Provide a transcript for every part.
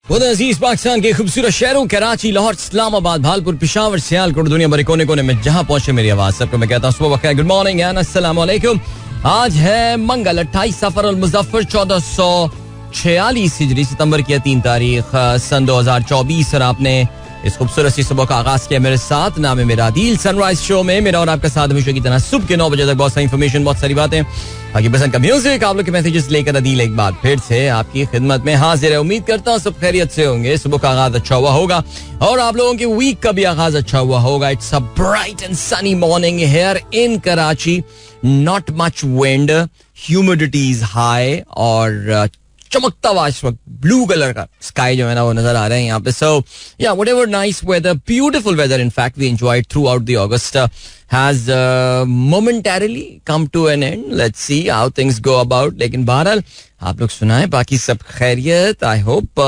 खुद अजीज पाकिस्तान के खूबसूरत शहरों कराची, लाहौर, इस्लामाबाद, भालपुर, पिशावर, सियालकोट, दुनिया भर कोने कोने में जहां पहुंचे मेरी आवाज सबको मैं कहता हूँ सुबह बखैर, गुड मॉर्निंग एंड अस्सलाम वालेकुम। आज है मंगल 28 सफर अल मुज़फ्फर 1446 हिजरी, सितंबर की 3 तारीख सन 2024 और आपने इस खूबसूरत सी सुबह का आगाज किया मेरे साथ। नाम है मेरा आदिल। सनराइज शो में मेरा और आपका साथ हमेशा की तरह सुबह के 9 बजे तक बहुत सारी इन्फॉर्मेशन, बहुत सारी बातें, बाकी पसंद का म्यूजिक, आप लोग के मैसेजेस लेकर अदील एक बार फिर से आपकी खिदमत में हाजिर है। उम्मीद करता हूँ सब खैरियत से होंगे, सुबह का आगाज अच्छा हुआ होगा और आप लोगों के वीक का भी आगाज अच्छा हुआ होगा। It's a bright and sunny morning here in Karachi, not much wind, humidity is high और चमकता हुआ इस वक्त ब्लू कलर का स्काई जो है ना वो नजर आ रहे हैं यहाँ पे। सो या whatever nice weather, beautiful weather in fact we enjoyed throughout the August has momentarily come to an end. Let's see how things go about. लेकिन बहरहाल आप लोग सुनाएं, बाकी सब खैरियत. I hope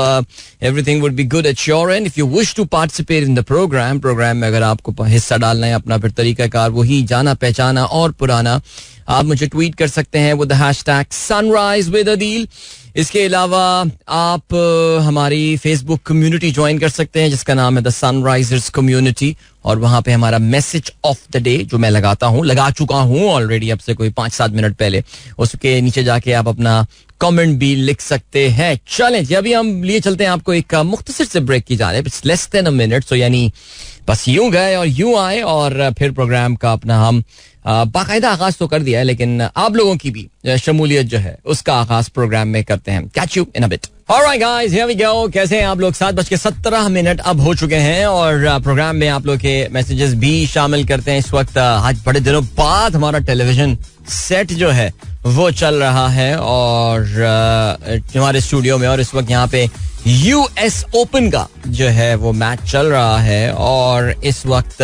everything would be good at your end. If you wish to participate in the program में अगर आपको हिस्सा डालना है अपना, फिर तरीकाकार वही जाना पहचाना और पुराना, आप मुझे ट्वीट कर सकते हैं with the hashtag sunrise with adil. इसके अलावा आप हमारी फेसबुक कम्युनिटी ज्वाइन कर सकते हैं जिसका नाम है द सनराइजर्स कम्युनिटी और वहां पे हमारा मैसेज ऑफ द डे जो मैं लगा चुका हूं ऑलरेडी अब से कोई 5-7 मिनट पहले, उसके नीचे जाके आप अपना कमेंट भी लिख सकते हैं. चलें जी, अभी हम लिए चलते हैं आपको एक मुख्तसर से ब्रेक की जानिब. It's less than a minute, so यानी बस यूं गए और यूं आए और फिर प्रोग्राम का अपना हम बाकायदा आगाज तो कर दिया है, लेकिन आप लोगों की भी शमूलियत जो है उसका आगाज प्रोग्राम में करते हैं. Catch you in a bit. Alright guys, here we go. कैसे हैं आप लोग? 7:17 अब हो चुके हैं और प्रोग्राम में आप लोग के मैसेजेस भी शामिल करते हैं इस वक्त. आज बड़े दिनों बाद हमारा टेलीविजन सेट जो है वो चल रहा है और हमारे स्टूडियो में, और इस वक्त यहाँ पे यूएस ओपन का जो है वो मैच चल रहा है और इस वक्त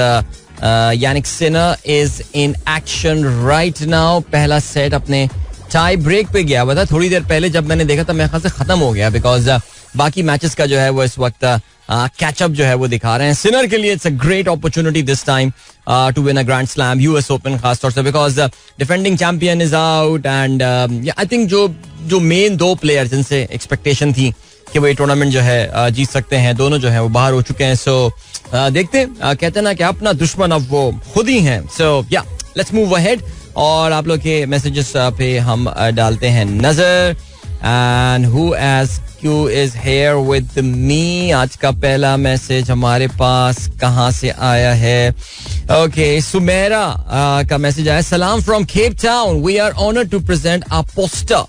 Jannik Sinner is in action right now. पहला सेट अपने टाई ब्रेक पे गया हुआ था. थोड़ी देर पहले जब मैंने देखा था मेरे ख्याल से खत्म हो गया, बिकॉज बाकी मैचेस का जो है वो इस वक्त कैचअप जो है वो दिखा रहे हैं. सिनर के लिए it's a great opportunity this time to win a grand slam, US open खासतौर से, because defending champion is out and I think जो मेन दो प्लेयर जिनसे एक्सपेक्टेशन थी कि वो ये टूर्नामेंट जो है जीत सकते हैं, दोनों जो है वो बाहर हो चुके हैं. सो देखते हैं, कहते हैं ना कि अपना दुश्मन अब वो खुद ही हैं. सो या लेट्स मूव अहेड और आप लोग के मैसेजेस पे हम डालते हैं नजर. And who as Q is here with me. आज का पहला मैसेज हमारे पास कहाँ से आया है? ओके, सुमेरा का मैसेज आया. सलाम from Cape Town. We are honoured to present a poster.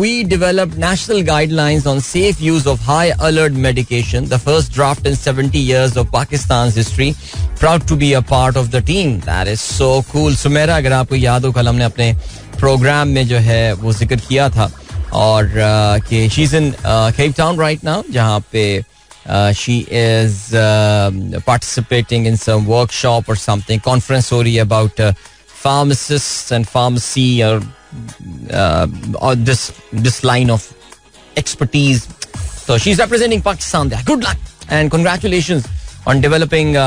We developed national guidelines on safe use of high alert medication, the first draft in 70 years of Pakistan's history. Proud to be a part of the team. That is so cool. Sumaira, अगर आपको याद हो कल हमने अपने programme में जो है वो जिक्र किया था और कि she is in Cape Town right now, जहाँ पे she is participating in some workshop or something, conference हो रही है about pharmacists and pharmacy or this line of expertise. So she's representing Pakistan there. Good luck and congratulations on developing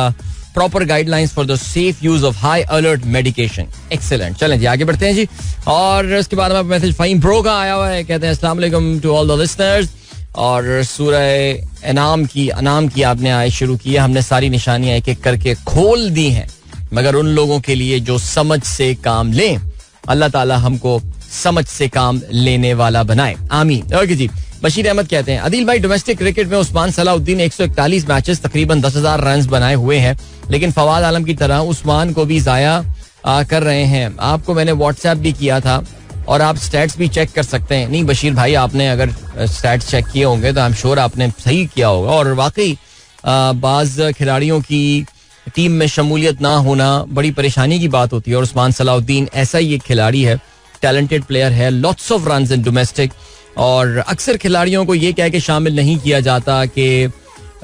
proper guidelines for the safe use of high alert medication. Excellent. चलें जी, आगे बढ़ते हैं जी. और उसके बाद हमारा message Faheem bro का आया हुआ है. कहते हैं अस्सलाम वालेकुम टू ऑल द लिसनर्स. और सूरह अनाम की आपने आय शुरू की है. हमने सारी निशानियां एक एक करके खोल दी हैं, मगर उन लोगों के लिए जो समझ से काम लें, अल्लाह ताला हमको समझ से काम लेने वाला बनाए, आमीन. ओके जी. बशीर अहमद कहते हैं अदिल भाई, डोमेस्टिक क्रिकेट में उस्मान सलाउद्दीन 141 मैचेस तकरीबन 10,000 रन बनाए हुए हैं, लेकिन फवाद आलम की तरह उस्मान को भी जाया कर रहे हैं. आपको मैंने व्हाट्सएप भी किया था और आप स्टैट्स भी चेक कर सकते हैं. नहीं बशीर भाई, आपने अगर स्टैट्स चेक किए होंगे तो आई एम श्योर आपने सही किया होगा. और वाकई बाज खिलाड़ियों की टीम में शमूलियत ना होना बड़ी परेशानी की बात होती है और उस्मान सलाउद्दीन ऐसा ही एक खिलाड़ी है, टैलेंटेड प्लेयर है, lots of runs in domestic. और अक्सर खिलाड़ियों को ये कह के शामिल नहीं किया जाता कि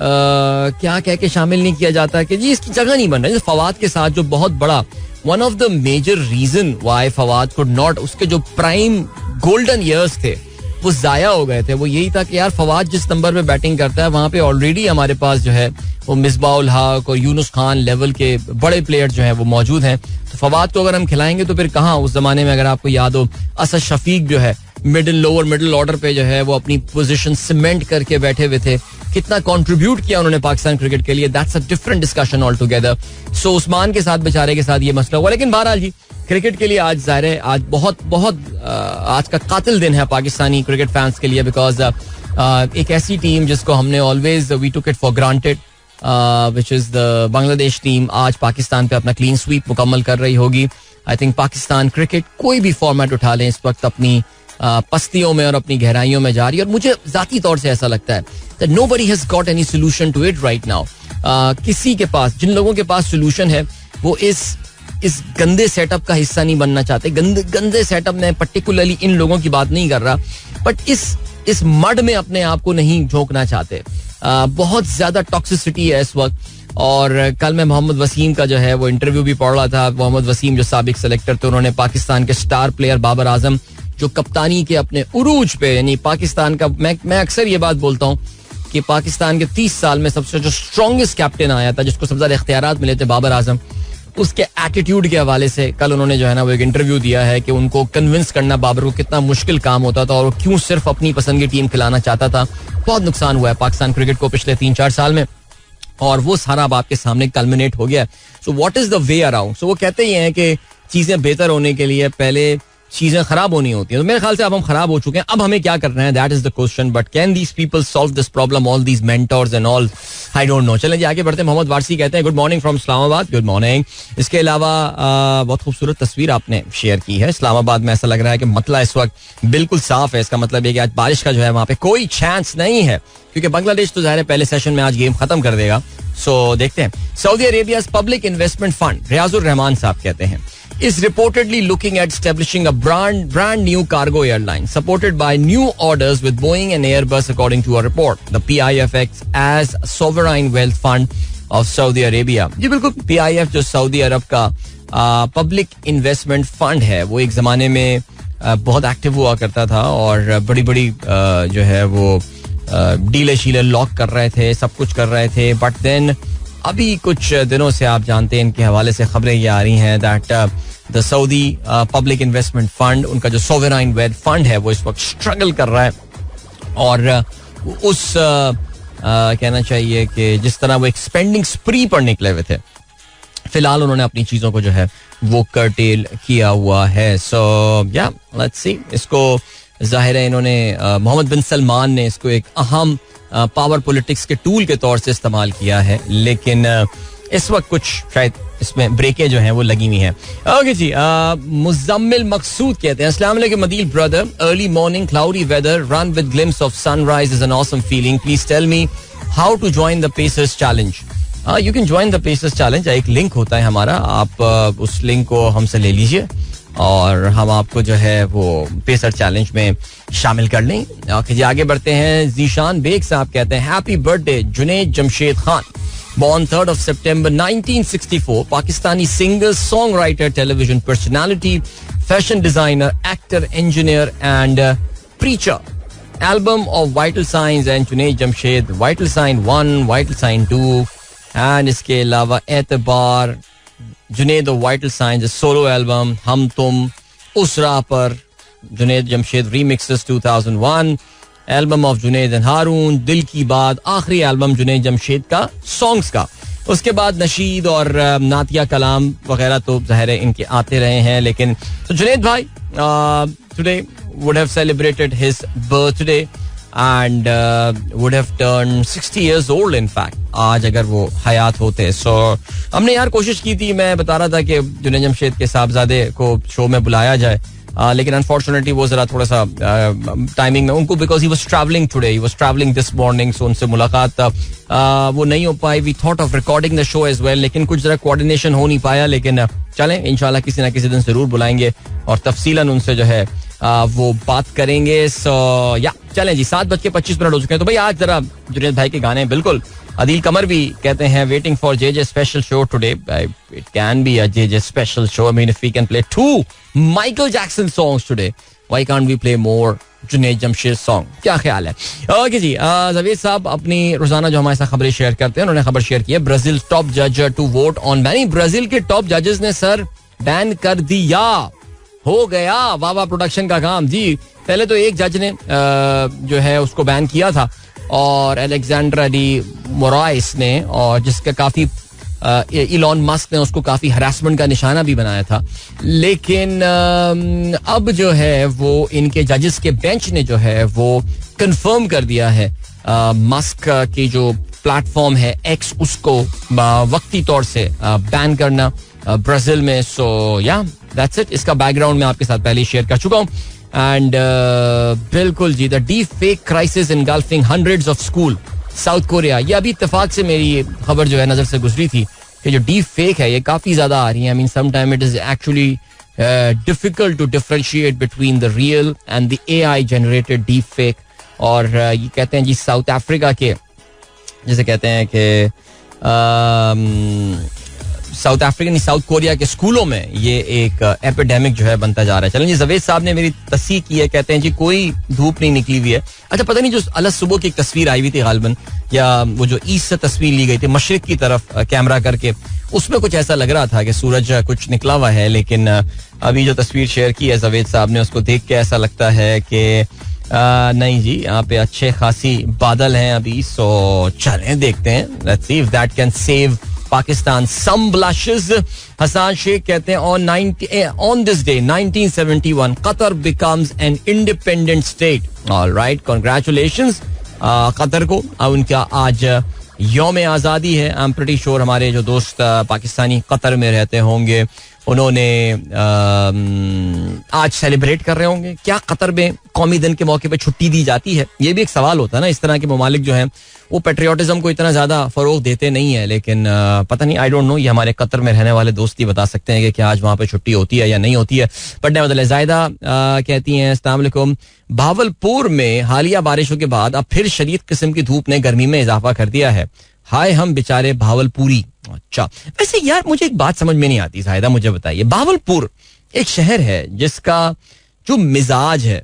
क्या कह के शामिल नहीं किया जाता कि जी इसकी जगह नहीं बन रही. फवाद के साथ जो बहुत बड़ा one of the major reason why Fawad could not, उसके जो प्राइम गोल्डन ईयर्स थे वो जाया हो गए थे, वो यही था कि यार फवाद जिस नंबर पे बैटिंग करता है वहां पे ऑलरेडी हमारे पास जो है वो मिसबाउल हक और यूनुस खान लेवल के बड़े प्लेयर जो हैं वो मौजूद हैं. तो फवाद को अगर हम खिलाएंगे तो फिर कहाँ, उस जमाने में अगर आपको याद हो असद शफीक जो है मिडिल लोअर मिडिल ऑर्डर पे जो है वो अपनी पोजीशन सीमेंट करके बैठे हुए थे, कितना कंट्रीब्यूट किया उन्होंने पाकिस्तान क्रिकेट के लिए, that's a different discussion altogether. So Usman के साथ बेचारे के साथ ये मसला हुआ. लेकिन बहरहाल जी क्रिकेट के लिए आज जाहिर है आज बहुत बहुत आज का कातिल दिन है पाकिस्तानी क्रिकेट फैंस के लिए, बिकॉज एक ऐसी टीम जिसको हमने always we took it for granted which is the Bangladesh team, आज पाकिस्तान पे अपना क्लीन स्वीप मुकम्मल कर रही होगी. आई थिंक पाकिस्तान क्रिकेट कोई भी फॉर्मेट उठा लें इस वक्त अपनी पस्तियों में और अपनी गहराइयों में जा रही है, और मुझे जाती तौर से ऐसा लगता है that nobody has got any solution to it right now. किसी के पास, जिन लोगों के पास सोल्यूशन है वो इस गंदे सेटअप का हिस्सा नहीं बनना चाहते. गंदे सेटअप में पर्टिकुलरली इन लोगों की बात नहीं कर रहा, बट इस मड में अपने आप को नहीं झोंकना चाहते. बहुत ज्यादा टॉक्सिसिटी है इस वक्त. और कल मैं मोहम्मद वसीम का जो है वो इंटरव्यू भी पढ़ रहा था. मोहम्मद वसीम जो साबिक सेलेक्टर थे, उन्होंने पाकिस्तान के स्टार प्लेयर बाबर आजम जो कप्तानी के अपने उरूज पे, यानी पाकिस्तान का, मैं अक्सर ये बात बोलता हूँ कि पाकिस्तान के 30 साल में सबसे जो स्ट्रॉन्गेस्ट कैप्टन आया था, जिसको सबसे ज्यादा इख्तियारात मिले थे, बाबर आजम, उसके एटीट्यूड के हवाले से कल उन्होंने जो है ना वो एक इंटरव्यू दिया है कि उनको कन्विंस करना बाबर को कितना मुश्किल काम होता था और वो क्यों सिर्फ अपनी पसंद की टीम खिलाना चाहता था. बहुत नुकसान हुआ है पाकिस्तान क्रिकेट को पिछले 3-4 साल में, और वो सारा अब आपके सामने कल्मिनेट हो गया. So what is the way around. So वो कहते ही हैं कि चीजें बेहतर होने के लिए पहले चीजें खराब होनी होती है. तो मेरे ख्याल से अब हम खराब हो चुके हैं, अब हमें क्या करना है, that is the question. But can these people solve this problem, all these mentors and all, I don't know. चलें जी आगे बढ़ते हैं. मोहम्मद वारसी कहते हैं good morning from Islamabad. Good morning. इसके अलावा बहुत खूबसूरत तस्वीर आपने शेयर की है. इस्लामाबाद में ऐसा लग रहा है कि मतला इस वक्त बिल्कुल साफ है. इसका मतलब है कि आज बारिश का जो है वहां पे कोई चांस नहीं है, क्योंकि बांग्लादेश तो जाहिर है पहले सेशन में आज गेम खत्म कर देगा. सो देखते हैं. Saudi Arabia public investment fund, Riazur Rahman साहब कहते हैं, is reportedly looking at establishing a brand new cargo airline supported by new orders with Boeing and Airbus, according to a report. The PIF acts as sovereign wealth fund of Saudi Arabia. जी बिल्कुल, PIF जो Saudi अरब का public investment fund है, वो एक जमाने में बहुत active हुआ करता था और बड़ी बड़ी जो है वो डीले शीले लॉक कर रहे थे, सब कुछ कर रहे थे. बट देन अभी कुछ दिनों से आप जानते हैं इनके हवाले से खबरें ये आ रही हैं that the Saudi public investment fund, उनका जो सोवरेन वेल्थ फंड है, वो इस वक्त स्ट्रगल कर रहा है. और उस कहना चाहिए कि जिस तरह वो एक स्पेंडिंग स्प्री पर निकले हुए थे, फिलहाल उन्होंने अपनी चीजों को जो है वो कर्टेल किया हुआ है. सो या लेट्स सी. इसको जाहिर है इन्होंने मोहम्मद बिन सलमान ने इसको एक अहम पावर पॉलिटिक्स के टूल के तौर से इस्तेमाल किया है, लेकिन इस वक्त कुछ शायद इसमें ब्रेकें जो हैं वो लगी हुई हैं. ओके जी. मुजम्मिल मकसूद कहते हैं अस्सलाम वालेकुम मदील brother, early morning cloudy weather, run with glimpse of sunrise is an awesome feeling. Please tell me how to join the pacers challenge. You can join the pacers challenge. एक लिंक होता है हमारा, आप उस लिंक को हमसे ले लीजिए और हम आपको जो है वो पेसर चैलेंज में शामिल कर लें. ओके जी आगे बढ़ते हैं. जीशान बेग साहब कहते हैं happy birthday Junaid Jamshed Khan, born 3rd of September 1964, Pakistani singer, songwriter, television personality, fashion designer, actor, engineer and preacher. Album of Vital Signs and Junaid Jamshed, Vital Sign 1, Vital Sign 2 and इसके अलावा Aitebaar, Junaid of Vital Signs, solo album Hum Tum, Us Rah Par, Junaid Jamshed remixes 2001, album of Junaid and Haroon, Dil Ki बात, आखिरी album Junaid Jamshed का songs का. उसके बाद नशीद और नातिया कलाम वगैरह तो ज़ाहिर है इनके आते रहे हैं. लेकिन तो Junaid bhai today would have celebrated his birthday and would have turned 60 years old in fact, आज अगर वो हयात होते. सो हमने यार कोशिश की थी, मैं बता रहा था कि जुनैद जमशेद के साहबजादे को शो में बुलाया जाए, लेकिन अनफॉर्चुनेटली वो जरा थोड़ा सा टाइमिंग में उनको, because he was travelling today, he was travelling this morning, so उनसे मुलाकात वो नहीं हो पाई. We thought of recording the show as well, लेकिन कुछ जरा कोऑर्डिनेशन हो नहीं पाया. लेकिन चलें इंशाल्लाह किसी ना किसी दिन जरूर बुलाएंगे और तफसीलन उनसे जो है वो बात करेंगे. सो या चलें जी 7:25 हो चुके हैं. तो भाई आज जरा जुनैद भाई के गाने बिल्कुल. अदील कमर भी कहते हैं waiting for JJ special show today. It can be a JJ special show. I mean if we can play 2 Michael Jackson songs today, why can't we play more Junaid Jamshed song. क्या ख्याल है? ओके जी. जवेद साहब अपनी रोजाना जो हमारे साथ खबरें शेयर करते हैं, उन्होंने खबर शेयर की है ब्राजील टॉप जज to vote on ban. Brazil के टॉप जजेस ने सर बैन कर दिया हो गया वावा प्रोडक्शन का काम जी. पहले तो एक जज ने जो है उसको बैन किया था, और अलेक्जेंड्रा डी मोराइस ने, और जिसका काफी इलॉन मस्क ने उसको काफी हरासमेंट का निशाना भी बनाया था. लेकिन अब जो है वो इनके जजेस के बेंच ने जो है वो कंफर्म कर दिया है मस्क की जो प्लेटफॉर्म है एक्स, उसको वक्ती तौर से बैन करना ब्राजील में. सो या दैट्स इट. इसका बैकग्राउंड मैं आपके साथ पहले शेयर कर चुका हूँ. एंड बिल्कुल जी, the deep fake crisis engulfing hundreds of school South Korea. ये अभी इत्तेफाक से मेरी खबर जो है नजर से गुजरी थी कि जो डीप फेक है ये काफी ज्यादा आ रही है. I mean sometime it is actually difficult to differentiate between the real and the AI generated deep fake. और ये कहते हैं जी साउथ अफ्रीका के, जैसे कहते हैं कि साउथ अफ्रीका नहीं, साउथ कोरिया के स्कूलों में ये एक एपिडेमिक जो है बनता जा रहा है. चलें जी, जवेद साहब ने मेरी तस्दीक की है, कहते हैं जी कोई धूप नहीं निकली हुई है. अच्छा, पता नहीं जो अलग सुबह की एक तस्वीर आई हुई थी गालिबन, या वो जो ईस्ट से तस्वीर ली गई थी मशरिक की तरफ कैमरा करके, उसमें कुछ ऐसा लग रहा था कि सूरज कुछ निकला हुआ है. लेकिन अभी जो तस्वीर शेयर की है जवेद साहब ने, उसको देख के ऐसा लगता है कि नहीं जी, यहाँ पे अच्छे खासी बादल हैं अभी. सो चलें देखते हैं, let's see if that can save Pakistan some blushes. Hasan Sheikh कहते हैं on this day 1971 Qatar becomes an independent state. All right, congratulations Qatar को. उनका आज यौम आज़ादी है. आई एम प्रीटी श्योर हमारे जो दोस्त पाकिस्तानी कतर में रहते होंगे उन्होंने आज सेलिब्रेट कर रहे होंगे. क्या कतर में कौमी दिन के मौके पे छुट्टी दी जाती है? ये भी एक सवाल होता है ना. इस तरह के ममालिक जो हैं वो पेट्रियाटिज्म को इतना ज्यादा फरोग देते नहीं है. लेकिन पता नहीं, आई डोंट नो, ये हमारे कतर में रहने वाले दोस्त ही बता सकते हैं कि क्या आज वहां पे छुट्टी होती है या नहीं होती है. बट नहीं, जायदा कहती हैं अस्सलाम वालेकुम, भावलपुर में हालिया बारिशों के बाद अब फिर शदीद किस्म की धूप ने गर्मी में इजाफा कर दिया है. हाय हम बेचारे भावलपुरी. अच्छा, वैसे यार मुझे एक बात समझ में नहीं आती, जायदा मुझे बताइए. भावलपुर एक शहर है जिसका जो मिजाज है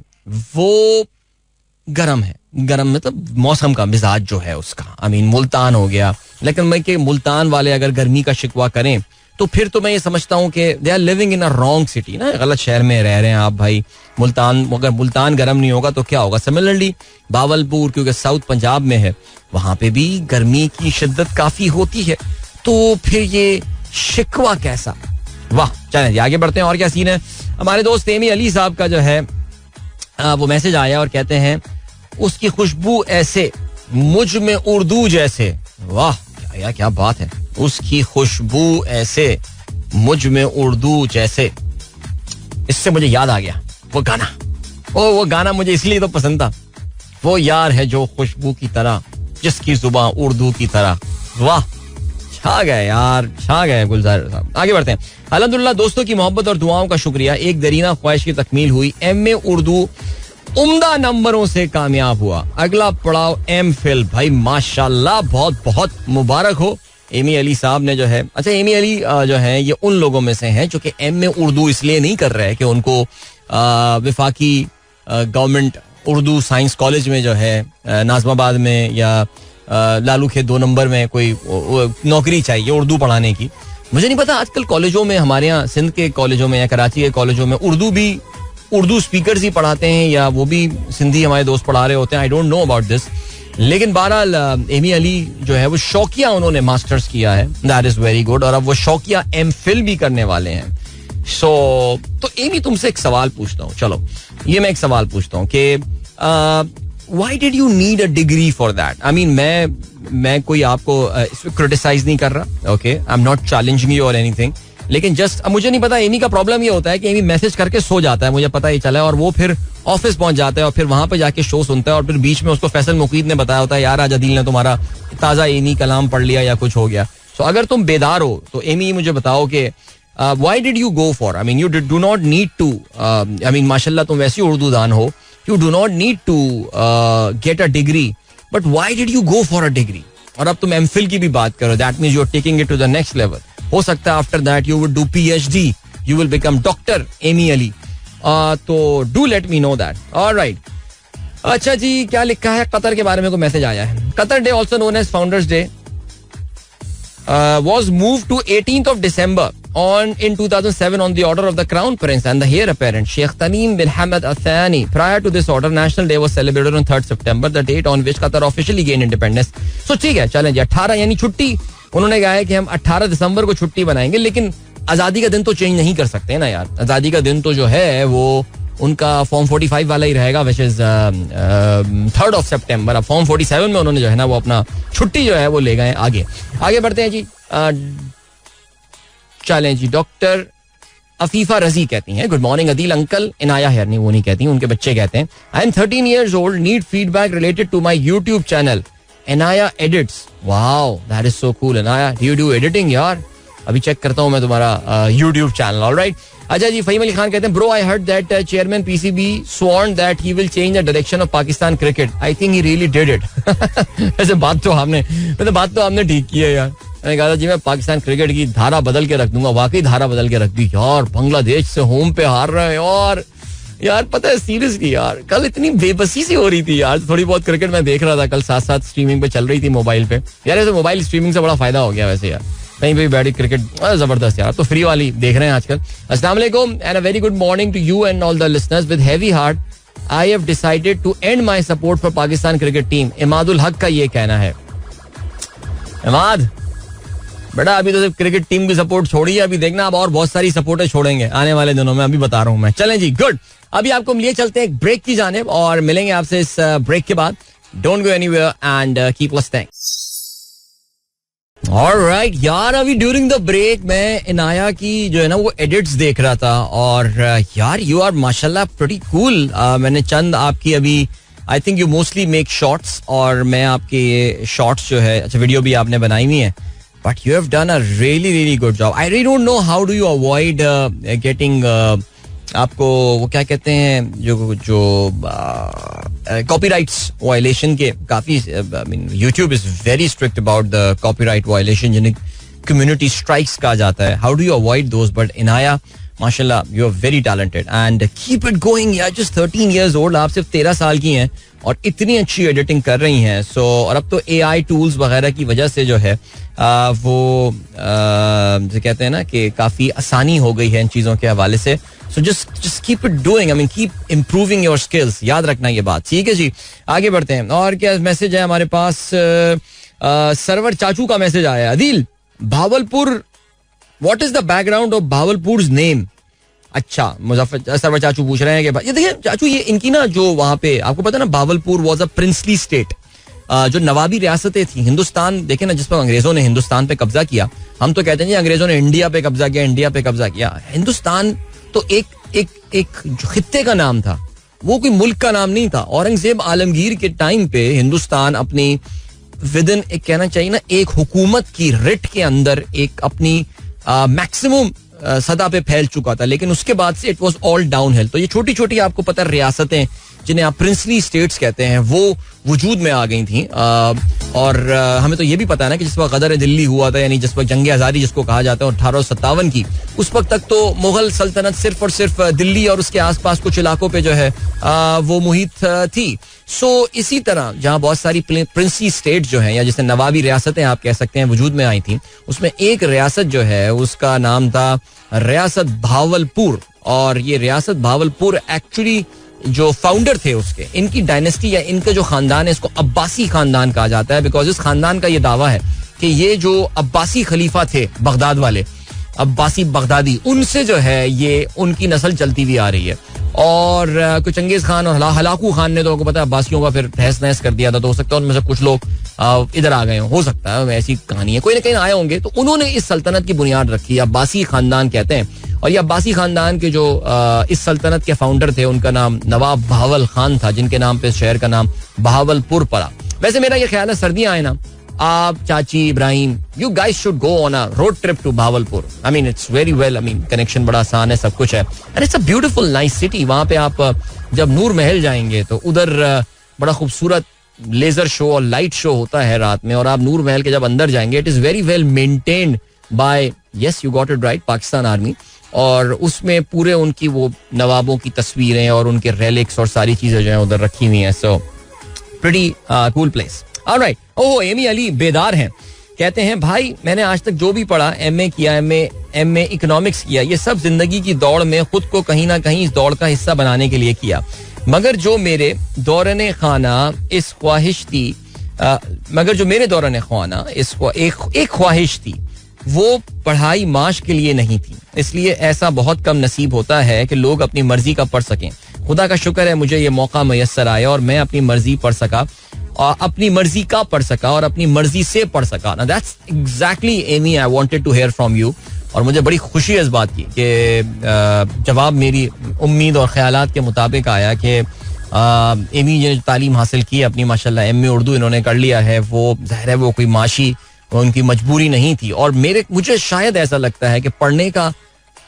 वो गर्म है. गर्म मतलब मौसम का मिजाज जो है उसका. आई मीन मुल्तान हो गया, लेकिन मैं कि मुल्तान वाले अगर गर्मी का शिकवा करें तो फिर तो मैं ये समझता हूँ कि they are living in a wrong city ना, गलत शहर में रह रहे हैं आप भाई. मुल्तान, अगर मुल्तान गर्म नहीं होगा तो क्या होगा? सिमिलरली भावलपुर क्योंकि साउथ पंजाब में है, वहां पे भी गर्मी की शिद्दत काफी होती है. तो फिर ये शिकवा कैसा? वाह, चलें आगे बढ़ते हैं. और क्या सीन है? हमारे दोस्त एमी अली साहब का जो है वो मैसेज आया और कहते हैं उसकी खुशबू ऐसे मुझ में उर्दू जैसे. वाह क्या बात है. उसकी खुशबू ऐसे मुझ में उर्दू जैसे. इससे मुझे याद आ गया वो गाना. वो गाना मुझे इसलिए तो पसंद था. वो यार है जो खुशबू की तरह, जिसकी जुबान उर्दू की तरह. वाह, छा गए यार, छा गए गुलजार साहब. आगे बढ़ते हैं. अल्हम्दुलिल्लाह दोस्तों की मोहब्बत और दुआओं का शुक्रिया, एक दरीना ख्वाहिश की तकमील हुई. एमए उर्दू उम्दा नंबरों से कामयाब हुआ. अगला पड़ाव एम फिल. भाई माशाल्लाह, बहुत बहुत मुबारक हो एमी अली साहब ने जो है. अच्छा, एमी अली जो है ये उन लोगों में से हैं जो कि एम में उर्दू इसलिए नहीं कर रहे कि उनको विफाकी गवर्नमेंट उर्दू साइंस कॉलेज में जो है नाजमाबाद में या लालू खेत 2 नंबर में कोई नौकरी चाहिए उर्दू पढ़ाने की. मुझे नहीं पता, आजकल कॉलेजों में, हमारे यहाँ सिंध के कॉलेजों में या कराची के कॉलेजों में उर्दू स्पीकर्स ही पढ़ाते हैं या वो भी सिंधी हमारे दोस्त पढ़ा रहे होते हैं. I don't know about this. लेकिन बहरहाल एमी अली जो है वो शौकिया उन्होंने मास्टर्स किया है. That is very good. और अब वो शौकिया एम फिल भी करने वाले हैं. तो एमी तुमसे एक सवाल पूछता हूँ. चलो, ये मैं एक सवाल पूछता हूँ कि why did you need a degree for that? I mean मैं कोई आपको इसमें क्रिटिसाइज नहीं कर रहा. Okay, I am not challenging you और एनीथिंग. लेकिन जस्ट मुझे नहीं पता, एमी का प्रॉब्लम ये होता है कि एमी मैसेज करके सो जाता है, मुझे पता ही चला है, और वो फिर ऑफिस पहुंच जाता है और फिर वहां पे जाके शो सुनता है और फिर बीच में उसको फैसल मुकीद ने बताया होता है यार आज अदील ने तुम्हारा ताजा एमी कलाम पढ़ लिया या कुछ हो गया. सो अगर तुम बेदार हो तो एमी मुझे बताओ कि why did you go for, I mean you do not need to, I mean माशाल्लाह तुम वैसे उर्दू दान हो, you do not need to get a degree, but why did you go for a degree? और अब तुम एमफिल की भी बात करो, that means you are taking it to the next level. हो सकता है after that you will do PhD, you will become doctor Ami Ali. तो do let me know that. Alright. अच्छा जी, क्या लिखा है कतर के बारे में? को मैसेज आया है. Qatar day also known as founders day. was moved to 18th of December in 2007 on the order of the Crown Prince and the heir apparent Sheikh Tamim bin Hamad Al Thani. Prior to this order, National Day was celebrated on 3rd September, the date on which Qatar officially gained independence. So ठीक है, चलें जी, 18 यानी छुट्टी. उन्होंने कहा है कि हम 18 दिसंबर को छुट्टी बनाएंगे, लेकिन आज़ादी का दिन तो चेंज नहीं कर सकते ना यार. आज़ादी का दिन तो जो है वो उनका फॉर्म 45 वाला ही रहेगा, which is 3rd of September. अब फॉर्म 47 में उन्होंने जो है ना वो अपना छुट्टी जो है वो ले गए. आगे बढ़ते हैं जी. चलें जी. डॉक्टर अफीफा रजी कहती हैं, good morning Adeel uncle. Inaya है, नहीं वो नहीं कहती, उनके बच्चे कहते हैं. I am 13 years old, need feedback related to my YouTube channel Inaya edits. Wow, that is so cool. Inaya, do you do editing यार? अभी चेक करता हूं मैं तुम्हारा यूट्यूब चैनल. ऑलराइट. अच्छा जी. फहीम अली खान कहते हैं, bro I heard that chairman PCB sworn that he will change the direction of Pakistan cricket. I think he really did it. ऐसे बात तो आपने ठीक की है यार. मैंने कहा था जी मैं पाकिस्तान क्रिकेट की धारा बदल के रख दूंगा. वाकई धारा बदल के रख दी यार. बांग्लादेश से होम पे हार रहे हैं और यार पता है सीरियसली यार कल इतनी बेबसी सी हो रही थी यार. थोड़ी बहुत क्रिकेट मैं देख रहा था कल, साथ साथ स्ट्रीमिंग पे चल रही थी मोबाइल पे. यार ऐसे मोबाइल स्ट्रीमिंग से बड़ा फायदा हो गया वैसे यार. कहीं पे बैठी क्रिकेट जबरदस्त यार. तो फ्री वाली देख रहे हैं आजकल. अस्सलाम वालेकुम and a very good morning to you and all the listeners. With heavy heart I have decided to end my support for Pakistan cricket team. Imadul Haq का ये कहना है. इमाद बेटा अभी तो सिर्फ क्रिकेट टीम की सपोर्ट छोड़ी है, अभी देखना अब और बहुत सारी सपोर्टें छोड़ेंगे आने वाले दिनों में, अभी बता रहा हूं मैं. चलें जी, गुड. अभी आपको हम लिए चलते हैं एक ब्रेक की जानिब और मिलेंगे आपसे इस ब्रेक के बाद. Don't go anywhere and keep listening. Alright यार, अभी ड्यूरिंग द ब्रेक मैं इनाया की जो है ना वो एडिट्स देख रहा था और यार यू आर माशाल्लाह प्रीटी कूल. मैंने चंद आपकी अभी I think you mostly make shorts और मैं आपके ये शॉर्ट्स जो है अच्छा वीडियो भी आपने बनाई हुई है. But you have done a really, really good job. I really don't know how do you avoid getting आपको वो क्या कहते हैं जो copyrights violation के काफी I mean YouTube is very strict about the copyright violation जिन्हें community strikes कहा जाता है. How do you avoid those? But Inaya, माशाल्लाह you are very talented and keep it going यार. Just 13 years old, आप सिर्फ 13 साल की हैं और इतनी अच्छी एडिटिंग कर रही हैं. सो और अब तो AI टूल्स वगैरह की वजह से जो है वो जो कहते हैं ना कि काफ़ी आसानी हो गई है इन चीज़ों के हवाले से. So just keep it doing, I mean keep improving your skills. याद रखना ये बात, ठीक है जी. आगे बढ़ते हैं. और क्या मैसेज है हमारे पास? सरवर चाचू का मैसेज आया है. Adeel, Bahawalpur, what is the background of Bahawalpur's name? अच्छा, मुजफ्फर सरवर चाचू पूछ रहे हैं कि ये देखिए चाचू, ये इनकी ना जो वहां पे आपको पता है ना, Bahawalpur was a princely state. जो नवाबी रियासतें थी हिंदुस्तान, देखे ना जिस पर अंग्रेजों ने हिंदुस्तान पे कब्जा किया. हम तो कहते हैं अंग्रेजों ने इंडिया पे कब्जा किया, इंडिया पे कब्जा किया. हिंदुस्तान तो एक जो खित्ते का नाम था, वो कोई मुल्क का नाम नहीं था. औरंगजेब आलमगीर के टाइम पे हिंदुस्तान अपनी विद इन एक कहना चाहिए ना एक हुकूमत की रिट के अंदर एक अपनी मैक्सिमम सतह पे फैल चुका था. लेकिन उसके बाद से इट वाज ऑल डाउनहिल. तो ये छोटी छोटी आपको पता है रियासतें जिन्हें आप प्रिंसली स्टेट्स कहते हैं वो वजूद में आ गई थी. और हमें तो ये भी पता है ना कि जिस वक्त गदर दिल्ली हुआ था, यानी जिस वक्त जंग आज़ादी जिसको कहा जाता है 1857 की, उस वक्त तक तो मुगल सल्तनत सिर्फ और सिर्फ दिल्ली और उसके आसपास कुछ इलाकों पे जो है वो मुहित थी. सो इसी तरह जहाँ बहुत सारी प्रिंसली स्टेट जो हैं या जिसे नवाबी रियासतें आप कह सकते हैं वजूद में आई थी, उसमें एक रियासत जो है उसका नाम था रियासत भावलपुर. और ये रियासत भावलपुर एक्चुअली जो फाउंडर थे उसके, इनकी डायनेस्टी या इनका जो खानदान है इसको अब्बासी खानदान कहा जाता है. बिकॉज इस खानदान का ये दावा है कि ये जो अब्बासी खलीफा थे बगदाद वाले, अब्बासी बगदादी, उनसे जो है ये उनकी नस्ल चलती हुई आ रही है. और कुछ चंगेज खान और हलाकू खान ने तो आपको पता है अब्बासियों का फिर तहस नहस कर दिया था. तो हो सकता है उनमें से कुछ लोग इधर आ गए हो सकता है, ऐसी कहानी है, कोई ना कहीं आए होंगे. तो उन्होंने इस सल्तनत की बुनियाद रखी, अब्बासी खानदान कहते हैं. और ये अब्बासी खानदान के जो इस सल्तनत के फाउंडर थे उनका नाम नवाब बहावल खान था, जिनके नाम पे शहर का नाम बहावलपुर पड़ा. वैसे मेरा ये ख्याल है सर्दियां आए ना, आप चाची Ibrahim, you guys should go on a road trip to Bahawalpur. I mean it's very well, I mean connection बड़ा आसान है, सब कुछ है. And it's a beautiful nice city. वहां पे आप जब नूर महल जाएंगे तो उधर बड़ा खूबसूरत लेजर शो और लाइट शो होता है रात में. और आप नूर महल के जब अंदर जाएंगे, it is very well maintained by, yes you got it right, Pakistan army. और उसमें पूरे उनकी वो नवाबों की तस्वीरें और उनके रेलिक्स और सारी चीजें जो है उधर रखी हुई हैं. So pretty cool place. Alright. Oh, Ami Ali Bedar हैं. कहते हैं भाई मैंने आज तक जो भी पढ़ा, एमए किया, एमए इकोनॉमिक्स किया, ये सब जिंदगी की दौड़ में खुद को कहीं ना कहीं इस दौड़ का हिस्सा बनाने के लिए किया, मगर जो मेरे दौरान खाना इस ख्वाहिश थी एक ख्वाहिश थी, वो पढ़ाई माश के लिए नहीं थी, इसलिए ऐसा बहुत कम नसीब होता है कि लोग अपनी मर्जी का पढ़ सकें. खुदा का शुक्र है मुझे ये मौका मैसर आया और मैं अपनी मर्जी पढ़ सका और अपनी मर्जी का पढ़ सका और अपनी मर्जी से पढ़ सका. Now that's exactly Amy I wanted to hear from you. और मुझे बड़ी खुशी है इस बात की कि जवाब मेरी उम्मीद और ख्यालात के मुताबिक आया कि एमी ने तालीम हासिल की अपनी माशाल्लाह एमए उर्दू इन्होंने कर लिया है, वो ज़ाहिर है वो कोई माशी उनकी मजबूरी नहीं थी. और मुझे शायद ऐसा लगता है कि पढ़ने का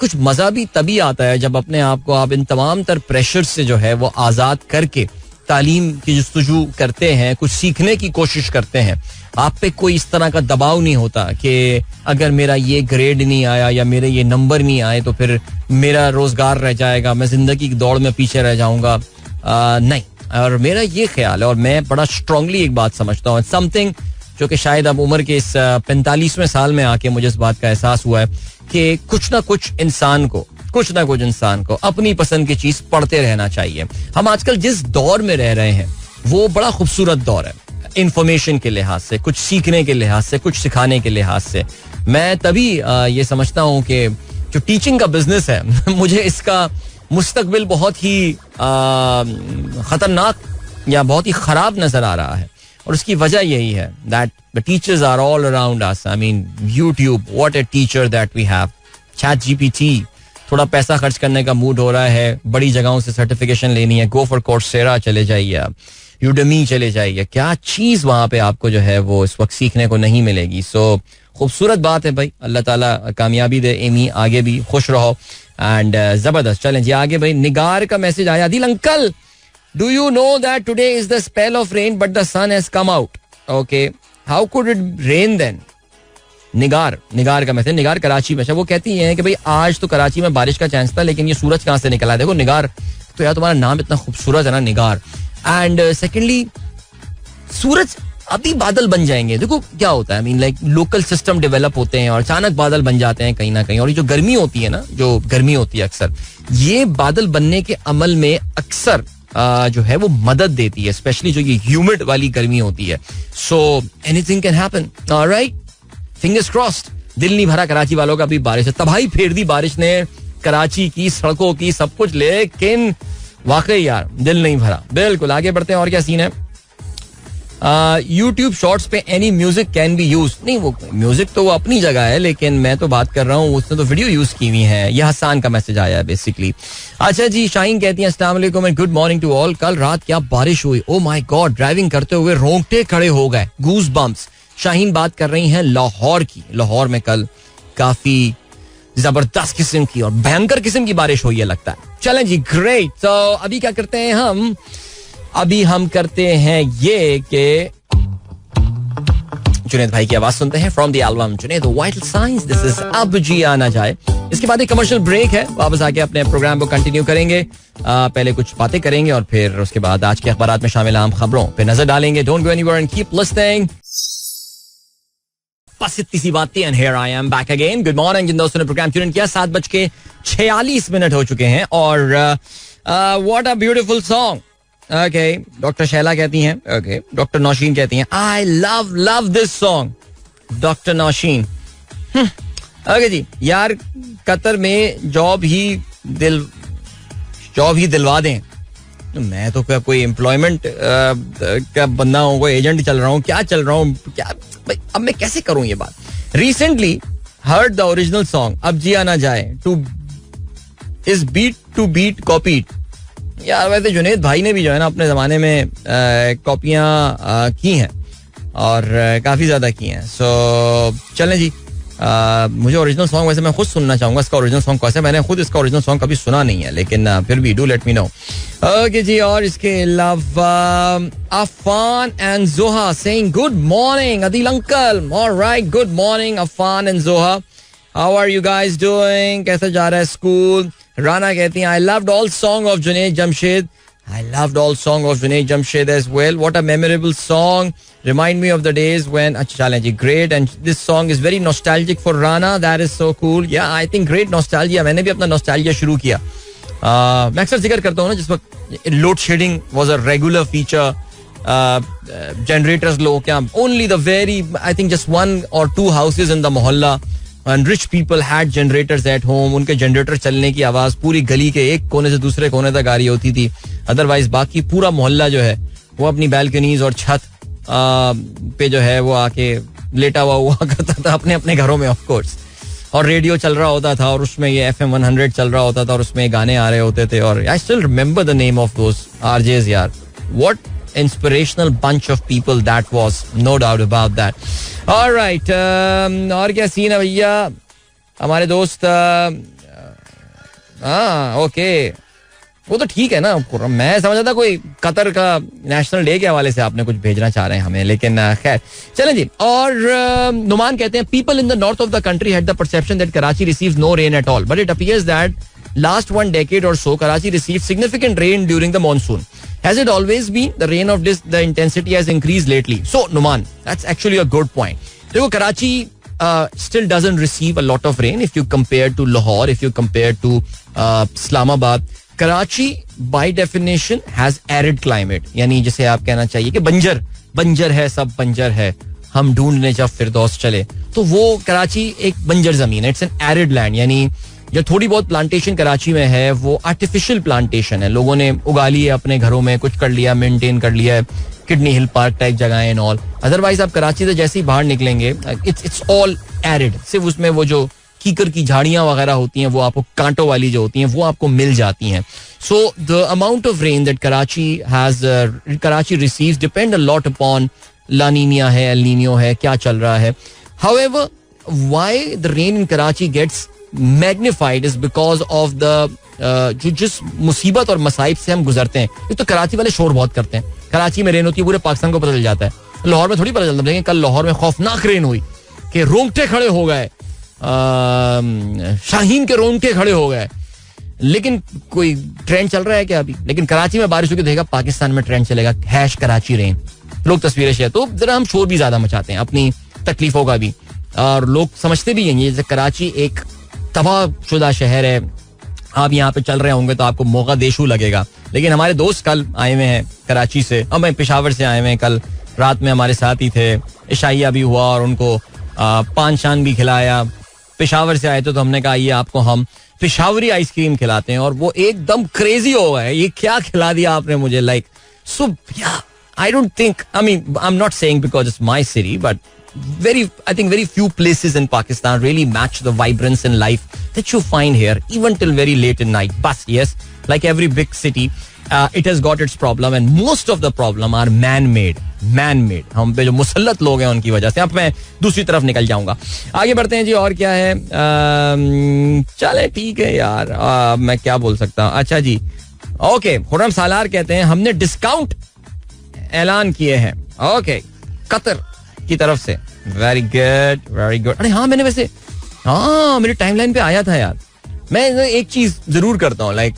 कुछ मज़ा भी तभी आता है जब अपने आप को आप इन तमाम तर प्रेशर से जो है वो आज़ाद करके तालीम की जुस्तजू करते हैं, कुछ सीखने की कोशिश करते हैं. आप पे कोई इस तरह का दबाव नहीं होता कि अगर मेरा ये ग्रेड नहीं आया या मेरे ये नंबर नहीं आए तो फिर मेरा रोजगार रह जाएगा, मैं जिंदगी की दौड़ में पीछे रह जाऊंगा. नहीं, और मेरा ये ख्याल है और मैं बड़ा स्ट्रांगली एक बात समझता हूँ, समथिंग जो कि शायद अब उम्र के इस 45वें साल में आके मुझे इस बात का एहसास हुआ है कि कुछ ना कुछ इंसान को अपनी पसंद की चीज पढ़ते रहना चाहिए. हम आजकल जिस दौर में रह रहे हैं वो बड़ा खूबसूरत दौर है, इंफॉर्मेशन के लिहाज से, कुछ सीखने के लिहाज से, कुछ सिखाने के लिहाज से. मैं तभी ये समझता हूँ कि जो टीचिंग का बिजनेस है मुझे इसका मुस्तकबिल बहुत ही खतरनाक या बहुत ही खराब नजर आ रहा है. और उसकी वजह यही है that the teachers are all around us. I mean YouTube, what a teacher that we have. ChatGPT, थोड़ा पैसा खर्च करने का मूड हो रहा है, बड़ी जगहों से सर्टिफिकेशन लेनी है, गो फॉर कोर्सेरा चले जाइए, यूडेमी चले जाइए, क्या चीज वहां पे आपको जो है वो इस वक्त सीखने को नहीं मिलेगी. सो खूबसूरत बात है भाई, अल्लाह ताला कामयाबी दे. एमी आगे भी खुश रहो एंड जबरदस्त. चलें जी आगे भाई. निगार का मैसेज आया, दिल uncle do you know that today is the spell of rain but the sun has come out. Okay, how could it rain then. Nigar का मैसेज, निगार कराची में. वो कहती हैं कि भाई आज तो कराची में बारिश का चांस था लेकिन ये सूरज कहाँ से निकला है. देखो निगार तो यार तुम्हारा नाम इतना खूबसूरत है ना, निगार. एंड सेकेंडली सूरज अभी बादल बन जाएंगे. देखो क्या होता है, I mean like local system develop होते हैं और अचानक बादल बन जाते हैं कहीं ना कहीं. और ये जो गर्मी होती है ना, जो गर्मी होती है अक्सर, ये बादल बनने के अमल में अक्सर जो है वो मदद देती है, स्पेशली जो ये ह्यूमिड वाली गर्मी होती है. So anything can happen. Alright, fingers crossed. दिल नहीं भरा कराची वालों का अभी बारिश है, तबाही फेर दी बारिश ने कराची की, सड़कों की, सब कुछ, लेकिन वाकई यार दिल नहीं भरा. बिल्कुल आगे बढ़ते हैं. और क्या सीन है. यूट्यूब शॉर्ट्स पे any music can be use. नहीं, वो म्यूजिक तो वो अपनी जगह है, लेकिन मैं तो बात कर रहा हूँ उसने तो वीडियो यूज की हुई है. ये हसान का मैसेज आया है बेसिकली. अच्छा जी, शाहीन कहती है अस्सलाम वालेकुम and good morning to all. कल रात क्या बारिश हुई, ओ माय गॉड, ड्राइविंग करते हुए रोंगटे खड़े हो गए, गूज बम्प्स. शाहीन बात कर रही हैं लाहौर की. लाहौर में कल काफी जबरदस्त किस्म की और भयंकर किस्म की बारिश हुई है लगता है. चलें जी, ग्रेट. तो अभी क्या करते हैं हम करते हैं ये कि जुनैद भाई की आवाज सुनते हैं from the album Junaid vital science. This is अब जी आना जाए. इसके बाद एक कमर्शियल ब्रेक है, वापस आके अपने प्रोग्राम को कंटिन्यू करेंगे. पहले कुछ बातें करेंगे और फिर उसके बाद आज के अखबारात में शामिल अहम खबरों पे नजर डालेंगे. Don't go anywhere and keep listening. बस इतनी सी बात थी and here I am back again. Good morning जिन दोस्तों ने प्रोग्राम ट्यून किया. 7:46 हो चुके हैं और what a beautiful song. Okay, doctor Shaila कहती हैं, ओके, डॉक्टर नौशीन कहती हैं I love this song. Doctor Naushin, okay ji, यार कतर में जॉब ही दिलवा दें. मैं तो क्या कोई एम्प्लॉयमेंट का बंदा हूँ, कोई एजेंट चल रहा हूँ, क्या चल रहा हूँ, क्या भाई, अब मैं कैसे करूँ ये बात. Recently heard the original song अब जिया ना जाए two is beat to beat copied. यार वैसे जुनैद भाई ने भी जो है ना अपने जमाने में कॉपियां की हैं और काफी ज्यादा की हैं. सो चलें जी, मुझे ओरिजिनल सॉन्ग वैसे मैं खुद सुनना चाहूंगा. इसका ओरिजिनल सॉन्ग कैसे, मैंने खुद इसका ओरिजिनल सॉन्ग कभी सुना नहीं है, लेकिन फिर भी do let me know. Okay ji, और इसके अलावा Afan and Zoha saying good morning Adeel uncle. Alright, good morning Afan and Zoha. How are you guys doing, कैसा जा रहा है स्कूल. राना कहती हैं I loved all song of Junaid Jamshed. I loved all song of Junaid Jamshed as well. What a memorable song. Remind me of the days when. अच्छा चलें जी, great, and this song is very nostalgic for Rana. That is so cool. Yeah, I think great nostalgia. मैंने भी अपना nostalgia शुरू किया. मैं अक्सर जिक्र करता हूँ ना, जिस वक्त load shedding was a regular feature. Generators low क्या, only the very, I think just 1 or 2 houses in the mohalla and rich people had generators at home. उनके जनरेटर चलने की आवाज पूरी गली के एक कोने से दूसरे कोने तक आ रही होती थी. अदरवाइज बाकी पूरा मोहल्ला जो है वो अपनी बैल्कनीज और छत पे जो है वो आके लेटा हुआ करता था अपने अपने घरों में, ऑफ कोर्स. और रेडियो चल रहा होता था और उसमें ये FM 100 चल रहा होता था और उसमें गाने आ रहे होते थे. और I still remember the name of those RJs यार. What inspirational bunch of people that was, no doubt about that. All right, और क्या सीन है भैया हमारे दोस्त. ओके, वो तो ठीक है ना. मैं समझा था कोई कतर का नेशनल डे के हवाले से आपने कुछ भेजना चाह रहे हैं हमें, लेकिन खैर चलें जी. और नुमान कहते हैं people in the north of the country had the perception that Karachi receives no rain at all, but it appears that last 1 decade or so Karachi received significant rain during the monsoon. Has it always been? The rain of this, the intensity has increased lately. So Numan, that's actually a good point. देखो Karachi still doesn't receive a lot of rain if you compare to Lahore, if you compare to Islamabad. Karachi by definition has arid climate. यानी जिसे आप कहना चाहिए कि बंजर है, सब बंजर है. हम ढूंढने जब फिरदौस चले तो वो कराची एक बंजर जमीन है. It's an arid land. यानी जो थोड़ी बहुत प्लांटेशन कराची में है वो आर्टिफिशियल प्लांटेशन है. लोगों ने उगा ली है अपने घरों में, कुछ कर लिया, मेंटेन कर लिया है, किडनी हिल पार्क टाइप जगह एंड ऑल. अदरवाइज आप कराची से जैसे ही बाहर निकलेंगे इट्स ऑल एरिड. सिर्फ उसमें वो जो कीकर की झाड़ियां वगैरह होती हैं वो आपको कांटों वाली जो होती हैं वो आपको मिल जाती हैं. So the amount of rain that Karachi receives depend a lot upon la Nina है, एल नीनियो है, क्या चल रहा है. However why the rain in Karachi gets magnified is because of the जो जिस मुसीबत और मसाइब से हम गुजरते हैं. एक तो कराची वाले शोर बहुत करते हैं. कराची में रेन होती है पूरे पाकिस्तान को पता चल जाता है. लाहौर में थोड़ी पता चलता है. कल लाहौर में खौफनाक रेन हुई कि रोंगटे खड़े हो गए, शाहीन के रोंगटे खड़े हो गए. लेकिन कोई ट्रेंड चल रहा है क्या अभी? लेकिन कराची में बारिश होगी देखेगा पाकिस्तान में ट्रेंड चलेगा, #कराची रेन. लोग तस्वीरें शेयर, तो जरा हम शोर भी ज्यादा मचाते हैं अपनी तकलीफों का भी. और लोग समझते भी हैं जैसे कराची एक तबाहशुदा शहर है. आप यहाँ पे चल रहे होंगे तो आपको मोगादेशु लगेगा. लेकिन हमारे दोस्त कल आए हुए हैं कराची से, अब मैं पेशावर से आए हुए हैं. कल रात में हमारे साथ ही थे, इशाइया भी हुआ और उनको पान शान भी खिलाया. पेशावर से आए थे तो हमने कहा ये आपको हम पेशावरी आइसक्रीम खिलाते हैं. और वो एकदम क्रेजी हो गए, ये क्या खिला दिया आपने मुझे. Like so I don't think, I mean, I'm not saying because it's my city, but I think very few places in Pakistan really match the vibrance in life that you find here, even till very late in night. But yes, like every big city, it has got its problem, and most of the problem are man-made. हम पे जो मुसल्लत लोग हैं उनकी वजह से. अब मैं दूसरी तरफ निकल जाऊंगा. आगे बढ़ते हैं जी. और क्या है, चले ठीक है यार, मैं क्या बोल सकता हूँ. अच्छा जी, ओके. खुर्रम सालार कहते हैं हमने डिस्काउंट ऐलान किए हैं. ओके, कतर की तरफ से. Very good. अरे हाँ, मैंने वैसे मेरे टाइमलाइन पे आया था यार. मैं एक चीज जरूर करता हूँ, लाइक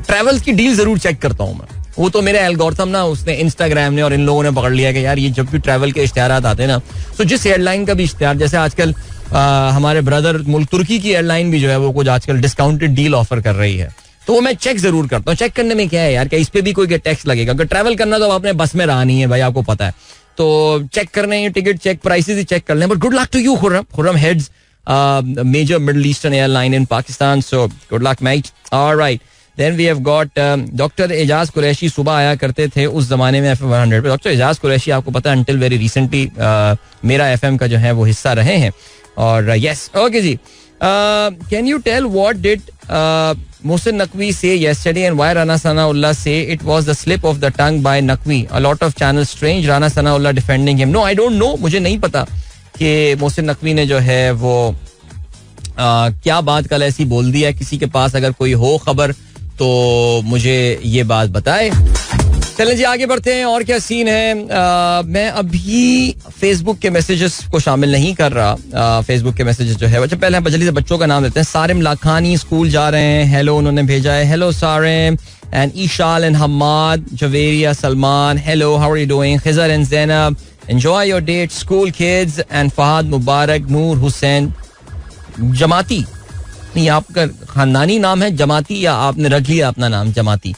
ट्रैवल्स की डील जरूर चेक करता हूँ मैं. वो तो मेरे एल्गोरिथम ना, उसने इंस्टाग्राम ने और इन लोगों ने पकड़ लिया कि यार ये जब भी ट्रैवल के इश्तिहार आते हैं ना, तो जिस एयरलाइन का भी इश्तिहार, जैसे आजकल हमारे ब्रदर मुल्क तुर्की की एयरलाइन भी जो है वो कुछ आजकल डिस्काउंटेड डील ऑफर कर रही है, तो वो मैं चेक जरूर करता हूँ. चेक करने में क्या है यार, क्या इस पे भी कोई टैक्स लगेगा? अगर ट्रैवल करना तो आपने बस में रहा नहीं है भाई, आपको पता है. तो चेक करने, टिकट चेक, प्राइसेस ही चेक कर लें. But good luck to you Khurram heads major middle eastern airline in Pakistan. So good luck mate. Alright, then we have got doctor Ejaz Qureshi. सुबह आया करते थे उस जमाने में FM 100 पे. डॉक्टर एजाज कुरैशी आपको पता है अंटिल वेरी रिसेंटली मेरा FM का जो है वो हिस्सा रहे हैं. और यस, ओके जी. Can you tell what did Mohsin Naqvi say yesterday and why Rana Sanaullah say it was the slip of the tongue by Naqvi? A lot of channels strange Rana Sanaullah defending him. No, I don't know. मुझे नहीं पता कि Mohsin Naqvi ने जो है वो क्या बात कल ऐसी बोल दी है. किसी के पास अगर कोई हो खबर तो मुझे ये बात बताए. चलें जी, आगे बढ़ते हैं. और क्या सीन है, मैं अभी फेसबुक के मैसेजेस को शामिल नहीं कर रहा. फेसबुक के मैसेजेस जो है, अच्छा पहले हम जल्दी से बच्चों का नाम देते हैं. सारिम लाखानी स्कूल जा रहे हैं, हेलो उन्होंने भेजा है. Hello Sarim. and Ishal and Hamad, Javeria, Salman, hello, how are you doing? Khizar and Zainab, enjoy your day at school, kids. And Fahad Mubarak, Noor Hussain, जमाती, नहीं आपका खानदानी नाम है जमाती या आपने रख लिया अपना नाम जमाती?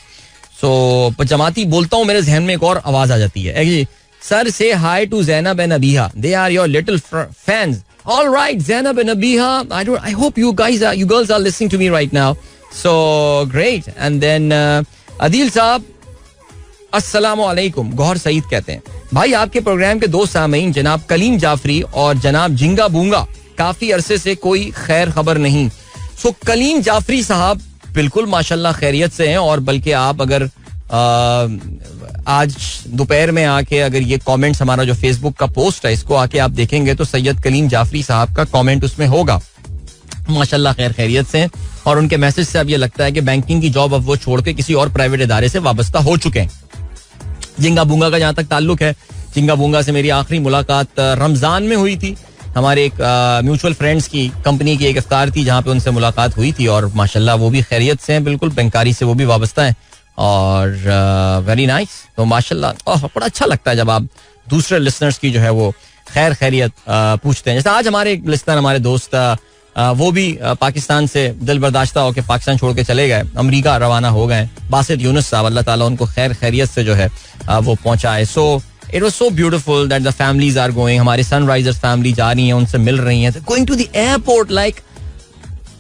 सो जमाती बोलता हूँ, मेरे जहन में एक और आवाज आ जाती है. सर से hi to Zainab and Abiha, they are your little fans. All right, Zainab and Abiha, I hope you girls are listening to me right now. So great. And then Adil साहब, अस्सलामु अलैकुम. गौहर सईद कहते हैं, भाई आपके programme के दो सामीन जनाब कलीम जाफरी और जनाब जिंगा बूंगा, काफी अरसे से कोई खैर खबर नहीं. सो कलीम जाफरी साहब बिल्कुल माशाल्लाह खैरियत से हैं, और बल्कि आप अगर आज दोपहर में आके अगर ये कमेंट्स, हमारा जो फेसबुक का पोस्ट है, इसको आके आप देखेंगे तो सैयद कलीम जाफरी साहब का कमेंट उसमें होगा. माशाल्लाह खैरियत से हैं, और उनके मैसेज से अब ये लगता है कि बैंकिंग की जॉब अब वो छोड़ के किसी और प्राइवेट इदारे से वाबस्ता हो चुके हैं. जिंगा बूंगा का जहां तक ताल्लुक है, जिंगा बूंगा से मेरी आखिरी मुलाकात रमजान में हुई थी. हमारे एक म्यूचुअल फ्रेंड्स की कंपनी की एक इफ्तार थी जहां पे उनसे मुलाकात हुई थी, और माशाल्लाह वो भी खैरियत से हैं, बिल्कुल बैंकारी से वो भी वाबस्ता है, और वेरी नाइस. तो माशाल्लाह बड़ा अच्छा लगता है जब आप दूसरे लिसनर्स की जो है वो खैरियत पूछते हैं. जैसे आज हमारे एक लिसनर, हमारे दोस्त, वो भी पाकिस्तान से दिल बर्दाश्ता होकर पाकिस्तान छोड़ के चले गए, अमेरिका रवाना हो गए. बासित यूनुस साहब, अल्लाह ताला उनको खैरियत से जो है वो पहुंचाए. So it was so beautiful that the families are going. हमारी सनराइजर्स फैमिली जा रही है, उनसे मिल रही हैं, going to the airport. Like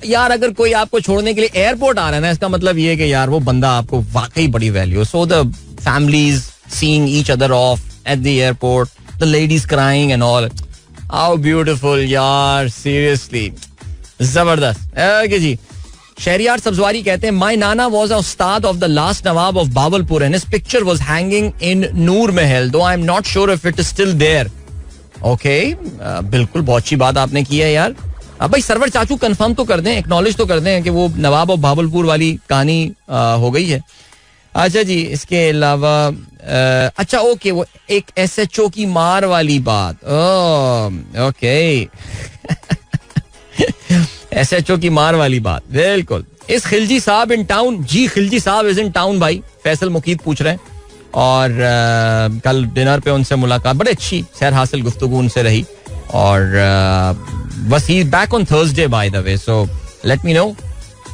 यार, अगर कोई आपको छोड़ने के लिए एयरपोर्ट आ रहा है ना, इसका मतलब ये है कि यार वो बंदा आपको वाकई बड़ी value. So the families seeing each other off at the airport, the ladies crying and all. How beautiful यार, सीरियसली जबरदस्त. ओके जी. शहरियार सब्जवारी कहते हैं, my nana was a ustad of the last nawab of Bahawalpur and his picture was hanging in Noor Mahal, though I am not sure if it is still there. Okay, बिल्कुल बहुत अच्छी बात आपने की है यार. अब भाई सरवर चाचू कंफर्म तो कर दें, एक्नॉलेज तो कर दें कि वो नवाब ऑफ बावलपुर वाली कहानी हो गई है. अच्छा जी, इसके अलावा अच्छा ओके, वो एक SHO की मार वाली बात. ओके SHO की मार वाली बात, बिल्कुल. इस खिलजी साहब इन टाउन? जी, खिलजी साहब इज इन टाउन भाई. फैसल मुकीद पूछ रहे हैं, और कल डिनर पे उनसे मुलाकात, बड़ी अच्छी सैर हासिल गुफ्तगू उनसे रही, और बस ही back on Thursday by the way, so let me know.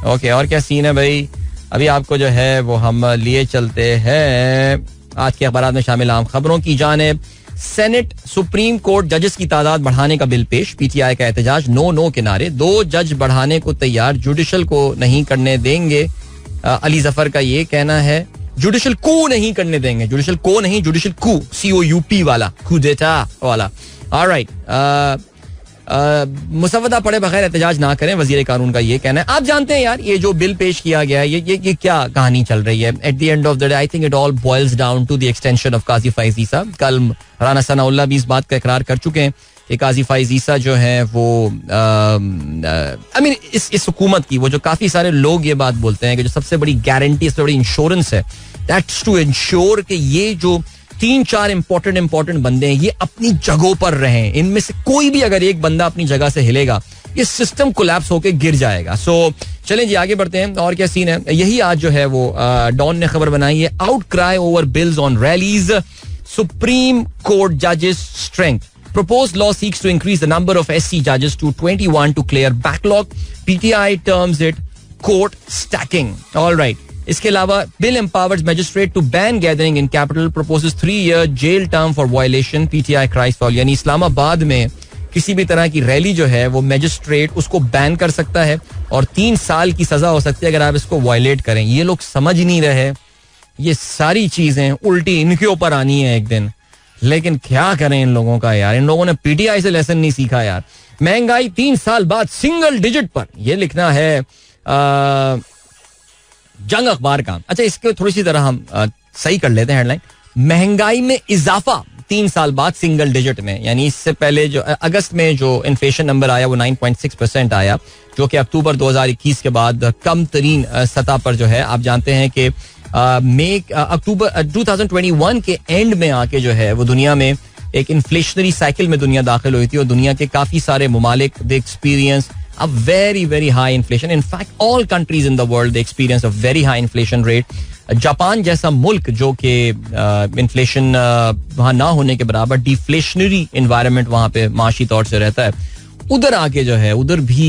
Okay, और क्या सीन है भाई? अभी आपको जो है वो हम लिए चलते हैं आज के अखबार में शामिल आम खबरों की जानिब. सेनेट सुप्रीम कोर्ट जजेस की तादाद बढ़ाने का बिल पेश, PTI का एहतजाज, नो के नारे. 2 जज बढ़ाने को तैयार, जुडिशल को नहीं करने देंगे. अली जफर का ये कहना है, जुडिशल को नहीं करने देंगे. जुडिशल को नहीं, जुडिशल कू, COUP वाला, कूडेटा वाला. ऑलराइट, मुसवदा पड़े बगैर एहतजाज ना करें, वजीर कानून का ये कहना है. आप जानते हैं यार, ये जो बिल पेश किया गया है, ये क्या कहानी चल रही है. At the end of the day I think it all boils down to the extension of Qazi Faez Isa. कल राना सनाउल्लाह भी इस बात का इकरार कर चुके हैं कि काजी फैज ईसा जो है वो आई मीन इस हुकूमत की, वो जो काफी सारे लोग ये बात बोलते हैं कि जो सबसे बड़ी गारंटी, सबसे बड़ी इंश्योरेंस है, दैट्स टू इंश्योर कि ये जो 3-4 इंपॉर्टेंट बंदे हैं ये अपनी जगहों पर रहें. इनमें से कोई भी अगर एक बंदा अपनी जगह से हिलेगा, ये सिस्टम कोलैप्स होकर गिर जाएगा. सो चलें जी, आगे बढ़ते हैं. और क्या सीन है, यही आज जो है वो डॉन ने खबर बनाई है. Out cry over bills on rallies, supreme court जजेस strength. Proposed law seeks to increase the number of SC judges to 21 to clear backlog. PTI terms it court stacking. All right. इसके अलावा bill empowers magistrate to ban gathering in capital, proposes 3-year jail term for violation. PTI cries foul. यानी इस्लामाबाद में किसी भी तरह की rally जो है वो मैजिस्ट्रेट उसको बैन कर सकता है, और 3 साल की सजा हो सकती है अगर आप इसको वायलेट करें. ये लोग समझ नहीं रहे, ये सारी चीजें उल्टी इनके ऊपर आनी है एक दिन. लेकिन क्या करें इन लोगों का यार, इन लोगों ने PTI से लेसन नहीं सीखा यार. महंगाई 3 साल बाद सिंगल डिजिट पर, यह लिखना है जंग अखबार का. अच्छा, इसके थोड़ी सी तरह हम सही कर लेते हैं हेडलाइन. महंगाई में इजाफा 3 साल बाद सिंगल डिजिट में, यानी इससे पहले जो अगस्त में जो इन्फ्लेशन नंबर आया वो 9.6% आया, जो कि अक्टूबर 2021 के बाद कम तरीन सतह पर जो है. आप जानते हैं कि अक्टूबर 2021 के एंड में आके जो है वो दुनिया में एक इन्फ्लेशनरी साइकिल में दुनिया दाखिल हुई थी, और दुनिया के काफी सारे ममालिक दे experience a very very high inflation. In fact, all countries in the world they experience a very high inflation rate. Japan जैसा मुल्क जो कि इन्फ्लेशन वहाँ ना होने के बराबर डिफ्लेशनरी इन्वायरमेंट वहाँ पे माशी तौर से रहता है, उधर आके जो है उधर भी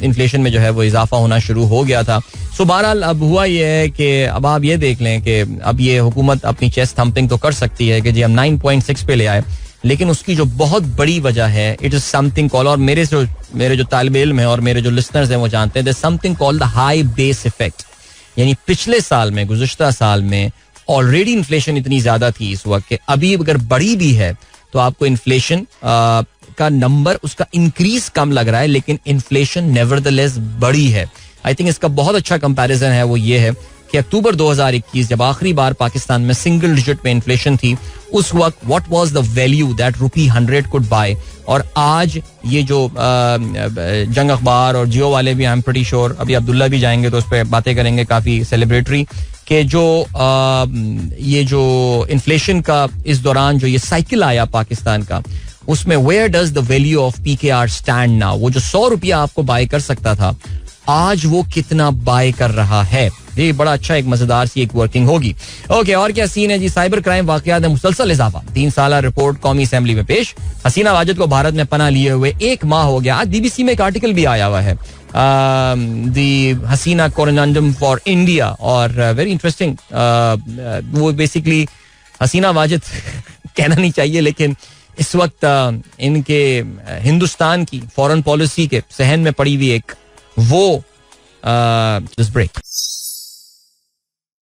इन्फ्लेशन में जो है वो इजाफा होना शुरू हो गया था. सो बहरहाल अब हुआ ये है कि अब आप ये देख लें कि अब ये हुकूमत अपनी चेस्ट थम्पिंग तो कर सकती है कि जी हम 9.6 पे ले आए, लेकिन उसकी जो बहुत बड़ी वजह है इट इज समथिंग कॉल, और मेरे जो तालिब इल्म है और मेरे जो लिसनर्स हैं वो जानते हैं, something call the high base effect. यानी पिछले साल में, गुज़िश्ता साल में ऑलरेडी इन्फ्लेशन इतनी ज्यादा थी इस वक्त कि अभी अगर बढ़ी भी है तो आपको इन्फ्लेशन का नंबर उसका इंक्रीज कम लग रहा है, लेकिन इन्फ्लेशन नेवरदलेस बढ़ी है. आई थिंक इसका बहुत अच्छा कंपैरिजन है वो ये है कि अक्टूबर 2021 जब आखिरी बार पाकिस्तान में सिंगल डिजिट में इन्फ्लेशन थी, उस वक्त what was the value that rupee 100 could bye, और आज ये जो जंग अखबार और जियो वाले भी, आई एम प्रीटी श्योर अभी अब्दुल्ला भी जाएंगे तो उस पर बातें करेंगे काफी सेलिब्रेटरी, कि जो ये जो इन्फ्लेशन का इस दौरान जो ये साइकिल आया पाकिस्तान का, उसमें where does the value of PKR stand now. वो जो 100 रुपया आपको बाय कर सकता था, आज वो कितना बाय कर रहा है. ये बड़ा अच्छा एक मजेदार सी एक वर्किंग होगी. ओके, और क्या सीन है जी. साइबर क्राइम वाकयात में मुसलसल इजाफा, 3 साल रिपोर्ट कौमी असेंबली में पेश. हसीना वाजिद को भारत में पनाह लिए हुए 1 माह हो गया. आज BBC में एक आर्टिकल भी आया हुआ है, दी हसीना कोरिंडम फॉर इंडिया, और वेरी इंटरेस्टिंग. वो बेसिकली हसीना वाजिद कहना नहीं चाहिए, लेकिन इस वक्त इनके हिंदुस्तान की फॉरेन पॉलिसी के सहन में पड़ी हुई एक वो ब्रेक.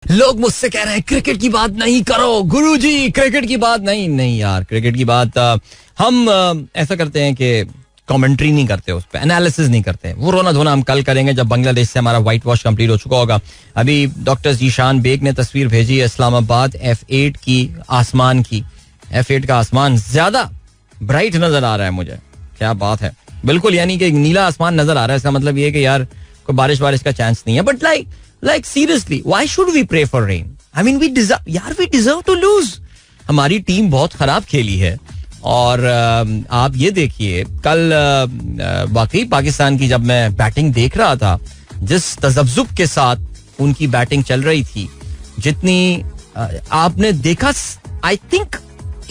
लोग मुझसे कह रहे हैं क्रिकेट की बात नहीं करो गुरुजी, क्रिकेट की बात नहीं यार, क्रिकेट की बात हम ऐसा करते हैं कि कमेंट्री नहीं करते, उस पर एनालिसिस नहीं करते. वो रोना धोना हम कल करेंगे जब बांग्लादेश से हमारा व्हाइट वॉश कंप्लीट हो चुका होगा. अभी डॉक्टर जीशान बेग ने तस्वीर भेजी है इस्लामाबाद F8 की आसमान की. F8 का आसमान ज्यादा ब्राइट नजर आ रहा है मुझे. क्या बात है, बिल्कुल, यानी कि नीला आसमान नजर आ रहा है. इसका मतलब ये कि यार कोई बारिश का चांस नहीं है. But like seriously, why should we pray for rain? I mean we deserve to lose. हमारी टीम बहुत खराब खेली है, और आप ये देखिए कल वाकई पाकिस्तान की जब मैं बैटिंग देख रहा था, जिस तजब्जुब के साथ उनकी बैटिंग चल रही थी, जितनी आपने देखा, आई थिंक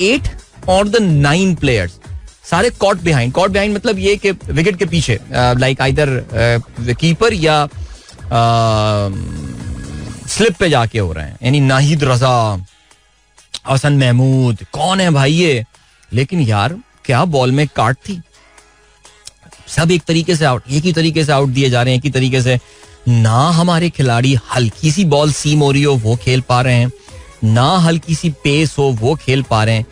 8 और द 9 प्लेयर्स सारे कॉट बिहाइंड मतलब ये कि विकेट के पीछे, लाइक आइदर कीपर या स्लिप पे जाके हो रहे हैं. यानी नाहिद रजा, हसन महमूद, कौन है भाई ये, लेकिन यार क्या बॉल में काट थी. सब एक तरीके से आउट, एक ही तरीके से आउट दिए जा रहे हैं, एक ही तरीके से. ना हमारे खिलाड़ी हल्की सी बॉल सीम हो रही हो वो खेल पा रहे हैं, ना हल्की सी पेस हो वो खेल पा रहे हैं.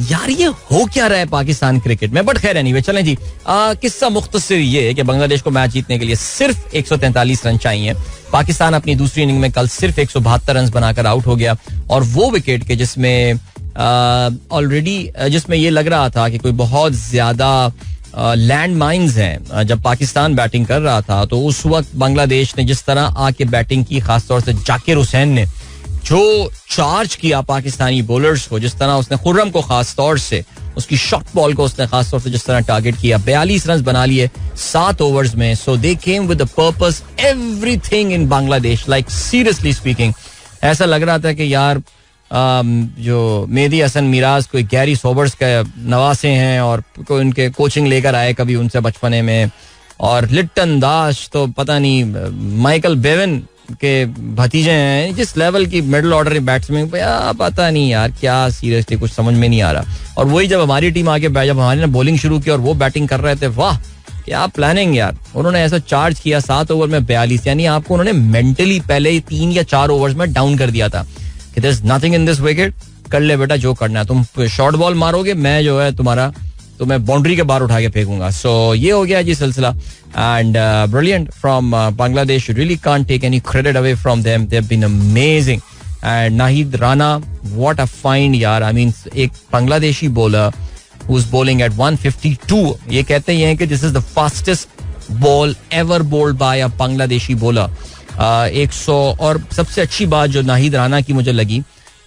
यार ये हो क्या रहा है पाकिस्तान क्रिकेट में. बट खैर एनीवे, चलें जी. किस्सा मुख्तसर ये है कि बांग्लादेश को मैच जीतने के लिए सिर्फ 143 रन चाहिए. पाकिस्तान अपनी दूसरी इनिंग में कल सिर्फ 172 रन बनाकर आउट हो गया, और वो विकेट के जिसमें ऑलरेडी जिसमें ये लग रहा था कि कोई बहुत ज्यादा लैंड माइंस हैं. जब पाकिस्तान बैटिंग कर रहा था तो उस वक्त बांग्लादेश ने जिस तरह आके बैटिंग की, खासतौर से जाकिर हुसैन ने जो चार्ज किया पाकिस्तानी बॉलर्स को, जिस तरह उसने खुर्रम को खास तौर से, उसकी शॉर्ट बॉल को उसने खास तौर से जिस तरह टारगेट किया, 42 रन बना लिए 7 ओवर्स में. So they came with the purpose everything in Bangladesh. Like seriously speaking, ऐसा लग रहा था कि यार जो मेहदी हसन मिराज कोई गैरी सोबर्स के नवासे हैं और कोई उनके कोचिंग लेकर आए कभी उनसे बचपने में, और लिट्टन दास तो पता नहीं माइकल बेवन के भतीजे हैं. जिस लेवल की मिडिल ऑर्डर बैट्समैन, पता नहीं यार क्या, सीरियसली कुछ समझ में नहीं आ रहा. और वही जब हमारी टीम आगे, जब हमारी ने बॉलिंग शुरू की और वो बैटिंग कर रहे थे, वाह क्या प्लानिंग यार. उन्होंने ऐसा चार्ज किया 7 ओवर में 42, यानी आपको उन्होंने मेंटली पहले 3 या 4 ओवर्स में डाउन कर दिया था कि there is nothing in this wicket, कर ले बेटा जो करना है, तुम शॉर्ट बॉल मारोगे, मैं जो है तुम्हें बाउंड्री के बाहर उठा के फेंकूंगा. सो ये हो गया जी सिलसिला. And brilliant from Bangladesh, really can't take any credit away from them, they have been amazing. And Nahid Rana, what a find यार. आई मीन एक Bangladeshi bowler who is bowling at 152, ये कहते हैं कि this is the fastest ball ever bowled by a Bangladeshi bowler. 100. और सबसे अच्छी बात जो नाहिद राना की मुझे लगी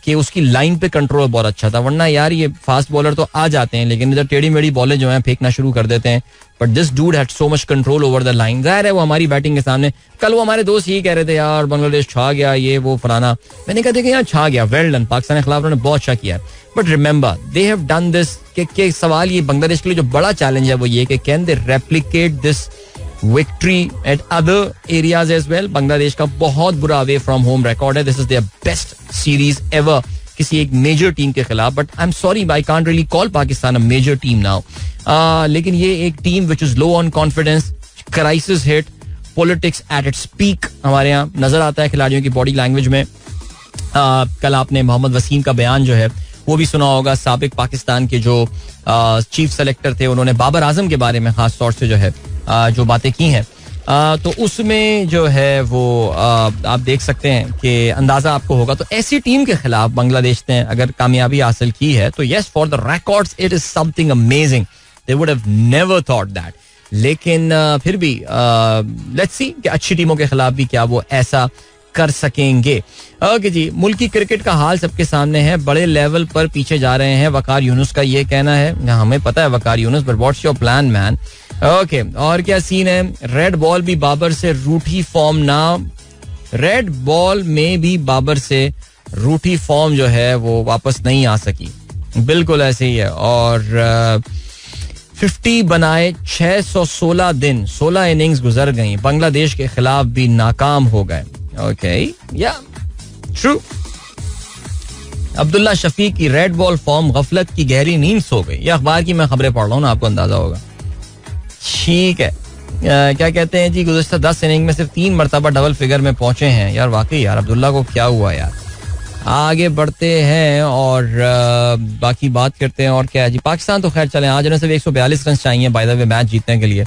कि उसकी लाइन पे कंट्रोल बहुत अच्छा था, वरना यार ये फास्ट बॉलर तो आ जाते हैं लेकिन इधर टेढ़ी मेढ़ी बॉलें जो हैं फेंकना शुरू कर देते हैं. But this dude had so much control over the line. जाहिर है वो हमारी बैटिंग के सामने, कल वो हमारे दोस्त यही कह रहे थे यार बांग्लादेश छा गया ये वो फलाना. मैंने कहा देखिए यार छा गया, वेल डन, पाकिस्तान के खिलाफ उन्होंने बहुत अच्छा किया. But remember they have done this. के सवाल ये बांग्लादेश के लिए जो बड़ा चैलेंज है वो ये कि can they replicate this victory at other areas as well. Bangladesh का बहुत बुरा अवे फ्रॉम होम रिकॉर्ड है. This is their best series ever किसी एक मेजर टीम के खिलाफ. But I am sorry I can't really call Pakistan a major team now. लेकिन ये एक team which is low on confidence, crisis hit, politics at its peak हमारे यहाँ नजर आता है खिलाड़ियों की बॉडी लैंग्वेज में. कल आपने मोहम्मद वसीम का बयान जो है वो भी सुना होगा. साबिक पाकिस्तान के जो चीफ सेलेक्टर थे उन्होंने बाबर आजम के बारे में खास तौर से जो है जो बातें की हैं. तो उसमें जो है वो आप देख सकते हैं कि अंदाजा आपको होगा. तो ऐसी टीम के खिलाफ बांग्लादेश ने अगर कामयाबी हासिल की है तो yes for the records it is something amazing. They would have never thought that. लेकिन फिर भी लेट्स सी कि अच्छी टीमों के खिलाफ भी क्या वो ऐसा कर सकेंगे. ओके जी, मुल्की क्रिकेट का हाल सबके सामने है. बड़े लेवल पर पीछे जा रहे हैं वकार यूनुस का ये कहना है. हमें पता है Waqar Younis, but what's your plan man. Okay, और क्या सीन है. रेड बॉल भी बाबर से रूठी फॉर्म ना. रेड बॉल में भी बाबर से रूठी फॉर्म जो है वो वापस नहीं आ सकी. बिल्कुल ऐसे ही है. और 50 बनाए 616 दिन, 16 इनिंग्स गुजर गई, बांग्लादेश के खिलाफ भी नाकाम हो गए. ओके या ट्रू. अब्दुल्ला शफीक की रेड बॉल फॉर्म गफलत की गहरी नींद सो गई. ये अखबार की मैं खबरें पढ़ रहा हूँ ना, आपको अंदाजा होगा. ठीक है. क्या कहते हैं जी, गुज़श्ता 10 इनिंग में सिर्फ 3 मरतबा डबल फिगर में पहुंचे हैं. यार वाकई यार अब्दुल्ला को क्या हुआ यार. आगे बढ़ते हैं और बाकी बात करते हैं. और क्या है जी, पाकिस्तान तो खैर चले, आज उन्हें सिर्फ 142 रन चाहिए बाय द वे मैच जीतने के लिए.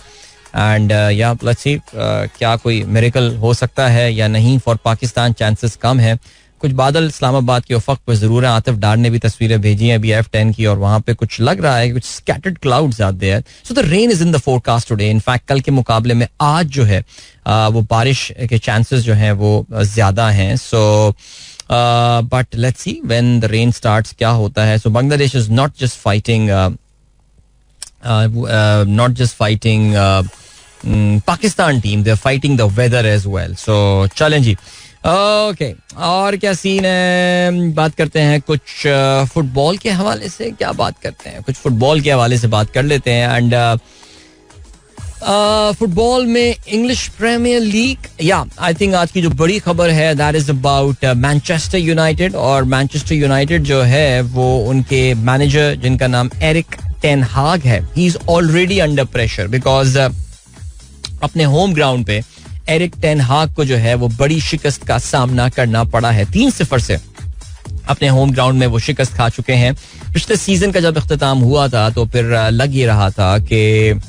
एंड या लेट्स सी क्या कोई मिरेकल हो सकता है या नहीं फॉर पाकिस्तान. चांसेस कम है. कुछ बादल इस्लामाबाद के उफक पर जरूर है. आतिफ डार ने भी तस्वीरें भेजी हैं अभी F10 की और वहां पे कुछ लग रहा है कुछ स्कैटर्ड क्लाउड्स आते हैं. So the rain is in the forecast today. In fact कल के मुकाबले में आज जो है वो बारिश के चांसेस जो हैं वो ज्यादा हैं. So but let's see when the rain starts क्या होता है. So Bangladesh is not just fighting Pakistan team, they are fighting the weather as well. So चलें जी. ओके, और क्या सीन है. बात करते हैं कुछ फुटबॉल के हवाले से. क्या बात करते हैं, कुछ फुटबॉल के हवाले से बात कर लेते हैं. एंड फुटबॉल में इंग्लिश प्रीमियर लीग, या आई थिंक आज की जो बड़ी खबर है that is about Manchester United. और मैनचेस्टर यूनाइटेड जो है वो उनके मैनेजर जिनका नाम एरिक टेन हाग है, he is already under pressure because अपने होम ग्राउंड पे एरिक टेन हाग को जो है वो बड़ी शिकस्त का सामना करना पड़ा है. 3-0 से अपने होम ग्राउंड में वो शिकस्त खा चुके हैं. पिछले सीजन का जब इख्तिताम हुआ था तो फिर लग ही रहा था कि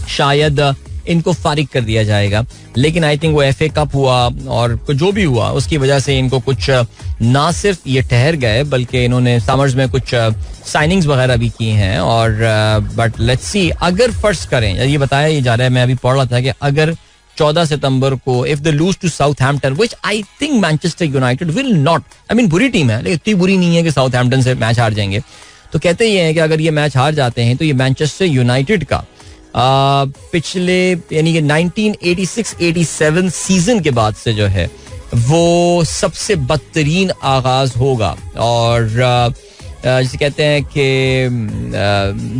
शायद इनको फारिग कर दिया जाएगा, लेकिन आई थिंक वो FA कप हुआ और जो भी हुआ उसकी वजह से इनको कुछ ना सिर्फ ये ठहर गए बल्कि इन्होंने समर्स में कुछ साइनिंग्स वगैरह भी की हैं. और बट लेट्स सी, अगर फर्ज करें, ये बताया जा रहा है, मैं अभी पढ़ रहा था कि अगर 14 सितंबर को if they lose to Southampton, which I think Manchester United will not, I mean बुरी टीम है लेकिन इतनी बुरी नहीं है कि साउथहैम्पटन से मैच हार जाएंगे. तो कहते ये हैं कि अगर ये मैच हार जाते हैं तो ये मैनचेस्टर यूनाइटेड का पिछले यानी कि 1986-87 सीजन के बाद से जो है वो सबसे बदतरीन आगाज होगा. और जिसे कहते हैं कि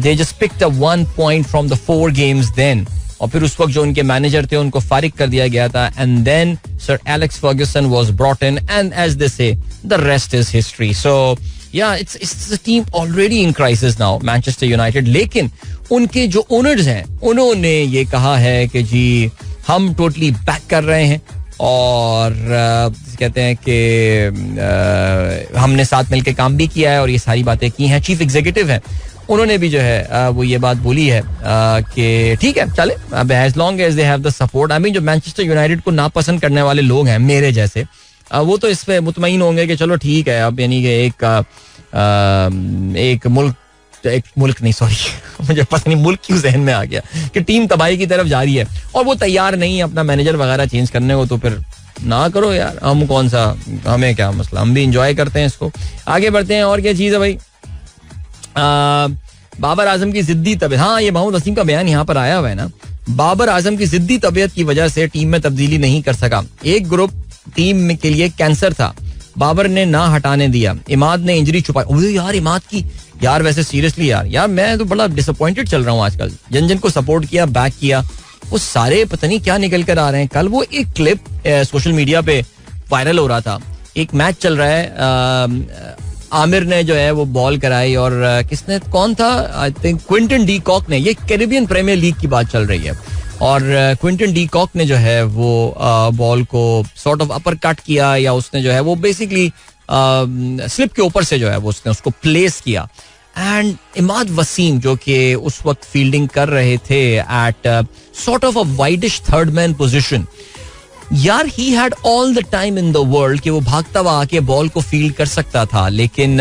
they just picked up 1 point from the 4 games then. और फिर उस वक्त जो उनके मैनेजर थे उनको फारिग कर दिया गया था. And then sir Alex Ferguson was brought in and as they say the rest is history. So yeah it's a team already in crisis now, Manchester United. लेकिन उनके जो ओनर्स हैं उन्होंने ये कहा है कि जी हम टोटली बैक कर रहे हैं और कहते हैं कि हमने साथ मिलकर काम भी किया है और ये सारी बातें की हैं. चीफ एग्जीक्यूटिव हैं, उन्होंने भी जो है वो ये बात बोली है कि ठीक है चले, अब as long as they have the support. I mean जो मैनचेस्टर यूनाइटेड को नापसंद करने वाले लोग हैं मेरे जैसे, वो तो इस पे मुतमईन होंगे कि चलो ठीक है, अब यानी कि एक मुल्क नहीं, सॉरी मुझे पता नहीं मुल्क क्यों जहन में आ गया कि टीम तबाही की तरफ जा रही है और वो तैयार नहीं है अपना मैनेजर वगैरह चेंज करने को, तो फिर ना करो यार, हम कौन सा, हमें क्या मसला, हम भी इंजॉय करते हैं इसको. आगे बढ़ते हैं. और क्या चीज़ है भाई. बाबर आजम की जिद्दी तबीयत. हाँ, ये मोहम्मद वसीम का बयान यहाँ पर आया हुआ है ना. बाबर आजम की जिद्दी तबीयत की वजह से टीम में तब्दीली नहीं कर सका. एक ग्रुप टीम के लिए कैंसर था, बाबर ने ना हटाने दिया. इमाद ने इंजरी छुपाई. यार इमाद की, यार वैसे सीरियसली यार मैं तो बड़ा डिसअपॉइंटेड चल रहा हूँ आजकल. जन जन को सपोर्ट किया, बैक किया, वो सारे पता नहीं क्या निकल कर आ रहे हैं. कल वो एक क्लिप सोशल मीडिया पे वायरल हो रहा था. एक मैच चल रहा है, आमिर ने जो है वो बॉल कराई और किसने, कौन था, I think Quinton de Kock ने. ये कैरिबियन प्रीमियर लीग की बात चल रही है और क्विंटन डी कॉक ने जो है वो बॉल को सॉर्ट ऑफ अपर कट किया, या उसने जो है वो बेसिकली स्लिप के ऊपर से जो है वो उसने उसको प्लेस किया. एंड इमाद वसीम जो कि उस वक्त फील्डिंग कर रहे थे at sort of a widish third man position, यार he had all the time in the world कि वो भागता हुआ आके बॉल को फील्ड कर सकता था, लेकिन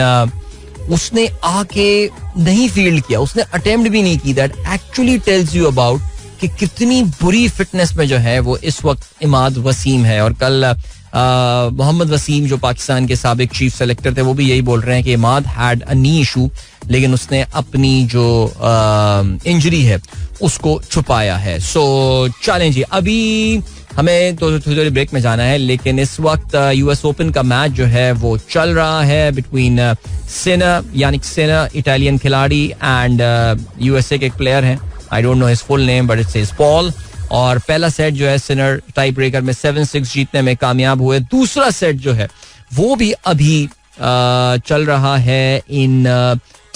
उसने आके नहीं फील्ड किया, उसने अटेम्प्ट भी नहीं की. That actually tells you about कि कितनी बुरी फिटनेस में जो है वो इस वक्त इमाद वसीम है. और कल मोहम्मद वसीम जो पाकिस्तान के साबिक चीफ सेलेक्टर थे, वो भी यही बोल रहे हैं कि Imad had a knee issue, लेकिन उसने अपनी जो इंजरी है उसको छुपाया है. सो चलें जी, अभी हमें तो थोड़ी देर ब्रेक में जाना है, लेकिन इस वक्त यूएस ओपन का मैच जो है वो चल रहा है बिटवीन सिनर, यानी सिनर इटालियन खिलाड़ी, एंड यूएसए के एक प्लेयर हैं, I don't know his full name but it says Paul. और पहला सेट जो है सिनर टाई ब्रेकर में 7-6 जीतने में कामयाब हुए. दूसरा सेट जो है वो भी अभी चल रहा है इन